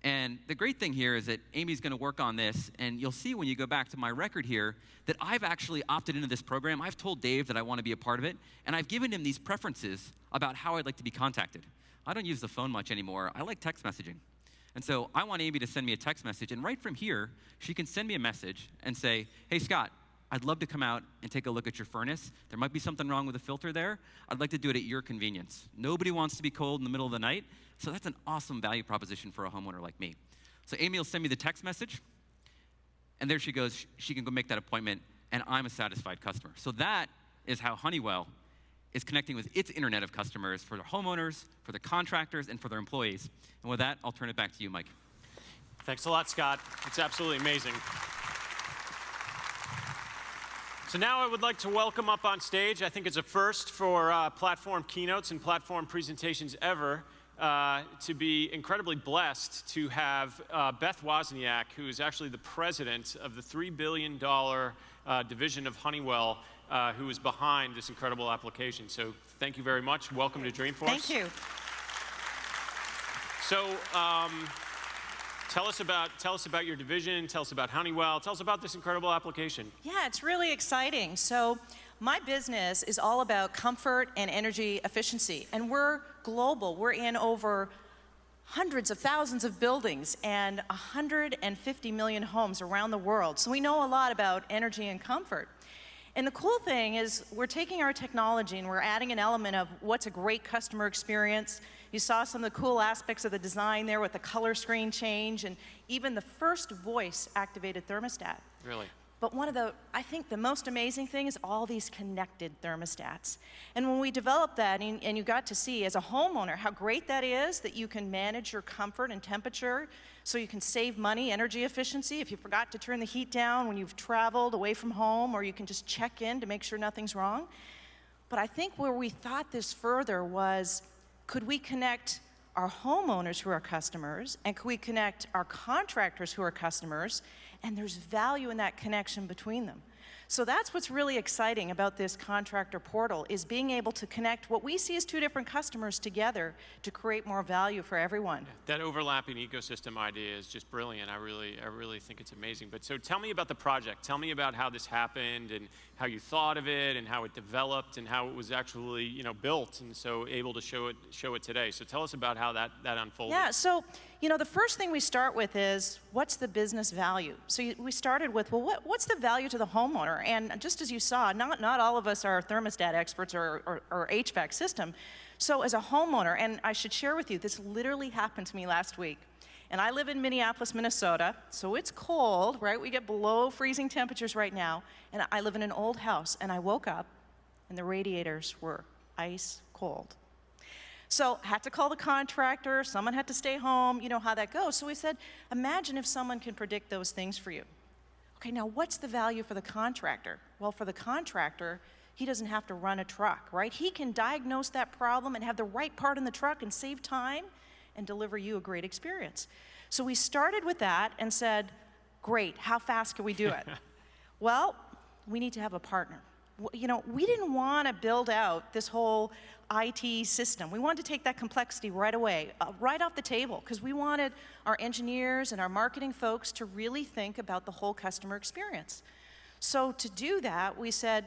And the great thing here is that Amy's going to work on this, and you'll see when you go back to my record here that I've actually opted into this program. I've told Dave that I want to be a part of it, and I've given him these preferences about how I'd like to be contacted. I don't use the phone much anymore. I like text messaging. And so I want Amy to send me a text message, and right from here, she can send me a message and say, hey, Scott, I'd love to come out and take a look at your furnace. There might be something wrong with the filter there. I'd like to do it at your convenience. Nobody wants to be cold in the middle of the night, so that's an awesome value proposition for a homeowner like me. So Amy will send me the text message, and there she goes. She can go make that appointment, and I'm a satisfied customer. So that is how Honeywell is connecting with its internet of customers for their homeowners, for their contractors, and for their employees. And with that, I'll turn it back to you, Mike. Thanks a lot, Scott. It's absolutely amazing. So now I would like to welcome up on stage, I think it's a first for platform keynotes and platform presentations ever, to be incredibly blessed to have Beth Wozniak, who is actually the president of the $3 billion division of Honeywell, who is behind this incredible application. So thank you very much. Welcome to Dreamforce. Thank you. So tell us about your division, tell us about Honeywell, tell us about this incredible application. Yeah, it's really exciting. So my business is all about comfort and energy efficiency, and we're global. We're in over hundreds of thousands of buildings and 150 million homes around the world. So we know a lot about energy and comfort. And the cool thing is we're taking our technology and we're adding an element of what's a great customer experience. You saw some of the cool aspects of the design there with the color screen change and even the first voice-activated thermostat. Really? But I think the most amazing thing is all these connected thermostats. And when we developed that, and you got to see as a homeowner how great that is, that you can manage your comfort and temperature so you can save money, energy efficiency, if you forgot to turn the heat down when you've traveled away from home, or you can just check in to make sure nothing's wrong. But I think where we thought this further was, could we connect our homeowners who are customers, and could we connect our contractors who are customers, and there's value in that connection between them. So that's what's really exciting about this contractor portal, is being able to connect what we see as two different customers together to create more value for everyone. That overlapping ecosystem idea is just brilliant. I really think it's amazing. But so tell me about the project. Tell me about how this happened and how you thought of it and how it developed and how it was actually built and so able to show it today. So tell us about how that unfolded. Yeah, so the first thing we start with is, what's the business value? So we started with, well, what's the value to the homeowner? And just as you saw, not all of us are thermostat experts or HVAC system. So as a homeowner, and I should share with you, this literally happened to me last week. And I live in Minneapolis, Minnesota, so it's cold, right? We get below freezing temperatures right now. And I live in an old house, and I woke up, and the radiators were ice cold. So I had to call the contractor, someone had to stay home, you know how that goes. So we said, imagine if someone can predict those things for you. Okay, now what's the value for the contractor? Well, for the contractor, he doesn't have to run a truck, right? He can diagnose that problem and have the right part in the truck and save time and deliver you a great experience. So we started with that and said, great, how fast can we do it? Well, we need to have a partner. We didn't want to build out this whole IT system. We wanted to take that complexity right away, right off the table, because we wanted our engineers and our marketing folks to really think about the whole customer experience. So to do that, we said,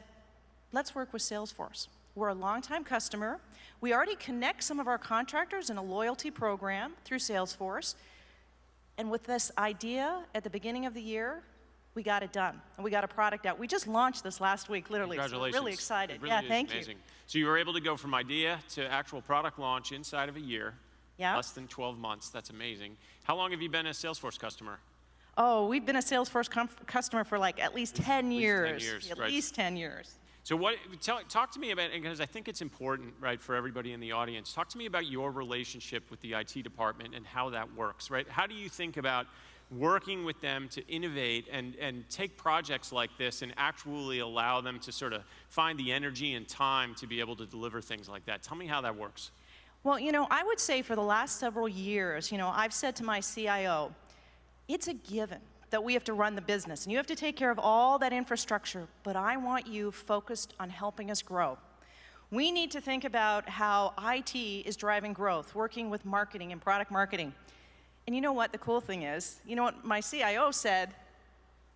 let's work with Salesforce. We're a longtime customer. We already connect some of our contractors in a loyalty program through Salesforce. And with this idea at the beginning of the year, we got it done, and we got a product out. We just launched this last week, literally. Congratulations. So we're really excited. It really is thank amazing. you. So you were able to go from idea to actual product launch inside of a year, yeah. Less than 12 months. That's amazing. How long have you been a Salesforce customer? Oh, we've been a Salesforce customer for like at least 10 years. At right. least 10 years. So talk to me about, because I think it's important, right, for everybody in the audience. Talk to me about your relationship with the IT department and how that works, right? How do you think about working with them to innovate and take projects like this and actually allow them to sort of find the energy and time to be able to deliver things like that. Tell me how that works. Well, I would say for the last several years, I've said to my CIO, it's a given that we have to run the business, and you have to take care of all that infrastructure, but I want you focused on helping us grow. We need to think about how IT is driving growth, working with marketing and product marketing. And you know what the cool thing is? You know what my CIO said?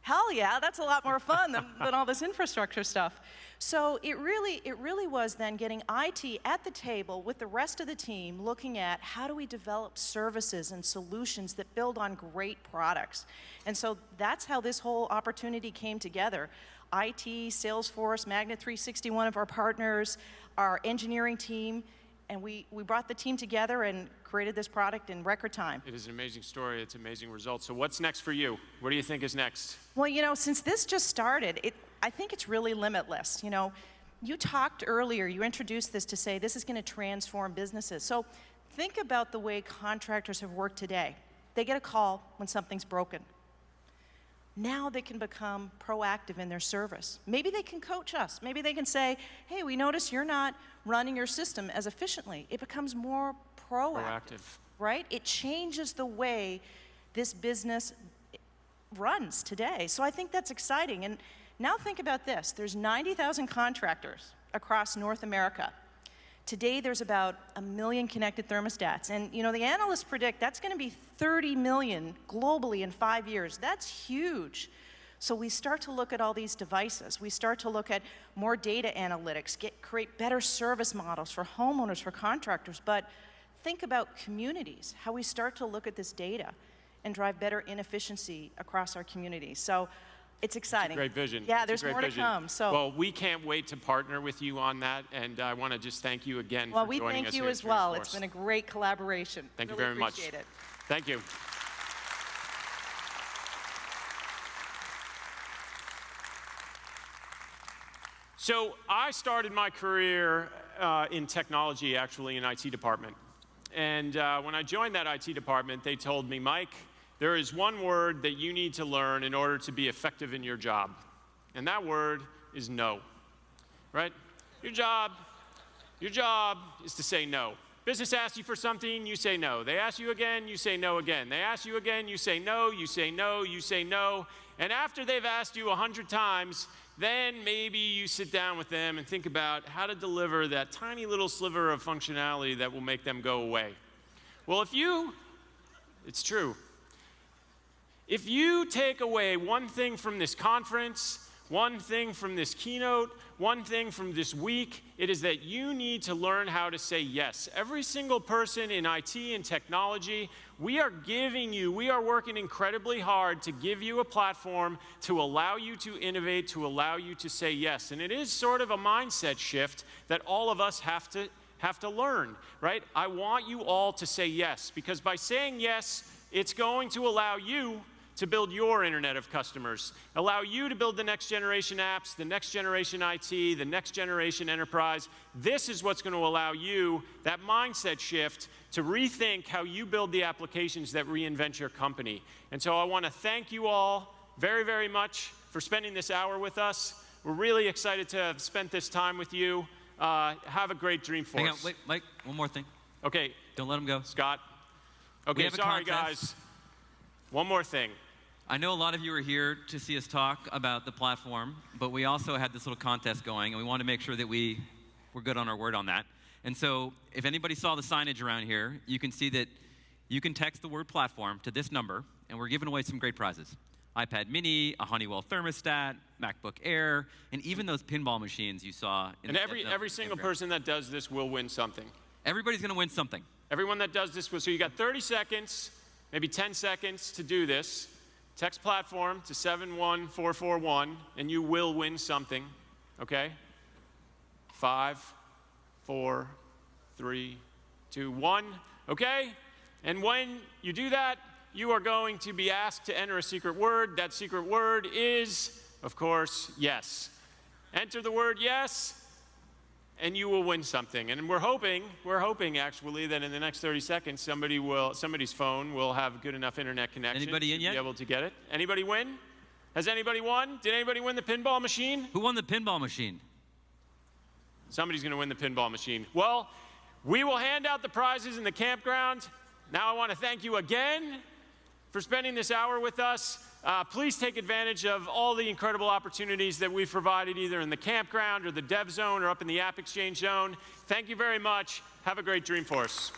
Hell yeah, that's a lot more fun than all this infrastructure stuff. So it really was then getting IT at the table with the rest of the team, looking at how do we develop services and solutions that build on great products. And so that's how this whole opportunity came together. IT, Salesforce, Magnet 360, one of our partners, our engineering team, and we brought the team together and created this product in record time. It is an amazing story. It's amazing results. So what's next for you? What do you think is next? Well, since this just started, I think it's really limitless. You talked earlier, you introduced this to say this is going to transform businesses. So think about the way contractors have worked today. They get a call when something's broken. Now they can become proactive in their service. Maybe they can coach us. Maybe they can say, hey, we notice you're not running your system as efficiently. It becomes more proactive. Right? It changes the way this business runs today. So I think that's exciting. And now think about this. There's 90,000 contractors across North America. Today, there's about 1 million connected thermostats. And the analysts predict that's going to be 30 million globally in 5 years. That's huge. So we start to look at all these devices. We start to look at more data analytics, create better service models for homeowners, for contractors. But think about communities, how we start to look at this data and drive better inefficiency across our communities. So it's exciting. It's a great vision. Yeah, there's more to come. So. Well, we can't wait to partner with you on that, and I want to just thank you again for joining us here. Well, we thank you as well. It's been a great collaboration. Thank you very much. Appreciate it. Thank you. So I started my career in technology, actually, in IT department. And when I joined that IT department, they told me, Mike, there is one word that you need to learn in order to be effective in your job. And that word is no, right? Your job is to say no. Business asks you for something, you say no. They ask you again, you say no again. They ask you again, you say no, you say no, you say no. And after they've asked you 100 times, then maybe you sit down with them and think about how to deliver that tiny little sliver of functionality that will make them go away. Well, it's true. If you take away one thing from this conference, one thing from this keynote, one thing from this week, it is that you need to learn how to say yes. Every single person in IT and technology, we are working incredibly hard to give you a platform to allow you to innovate, to allow you to say yes. And it is sort of a mindset shift that all of us have to learn, right? I want you all to say yes, because by saying yes, it's going to allow you to build your internet of customers, allow you to build the next generation apps, the next generation IT, the next generation enterprise. This is what's going to allow you, that mindset shift, to rethink how you build the applications that reinvent your company. And so I want to thank you all very, very much for spending this hour with us. We're really excited to have spent this time with you. Have a great Dreamforce. Hang on, wait, Mike, one more thing. Okay. Don't let him go. Scott. Okay, sorry guys. One more thing. I know a lot of you are here to see us talk about the platform, but we also had this little contest going, and we wanted to make sure that we're good on our word on that. And so if anybody saw the signage around here, you can see that you can text the word platform to this number, and we're giving away some great prizes. iPad mini, a Honeywell thermostat, MacBook Air, and even those pinball machines you saw. And every single person that does this will win something. Everybody's going to win something. Everyone that does this, so you got 30 seconds, maybe 10 seconds to do this. Text platform to 71441, and you will win something, okay? 5, 4, 3, 2, 1, okay? And when you do that, you are going to be asked to enter a secret word. That secret word is, of course, yes. Enter the word yes, and you will win something. And we're hoping actually that in the next 30 seconds, somebody's phone will have good enough internet connection Anybody in to yet? be able to get it. Anybody win? Has anybody won? Did anybody win the pinball machine? Who won the pinball machine? Somebody's going to win the pinball machine. Well, we will hand out the prizes in the campground. Now I want to thank you again for spending this hour with us. Please take advantage of all the incredible opportunities that we've provided either in the campground or the dev zone or up in the App Exchange zone. Thank you very much. Have a great Dreamforce.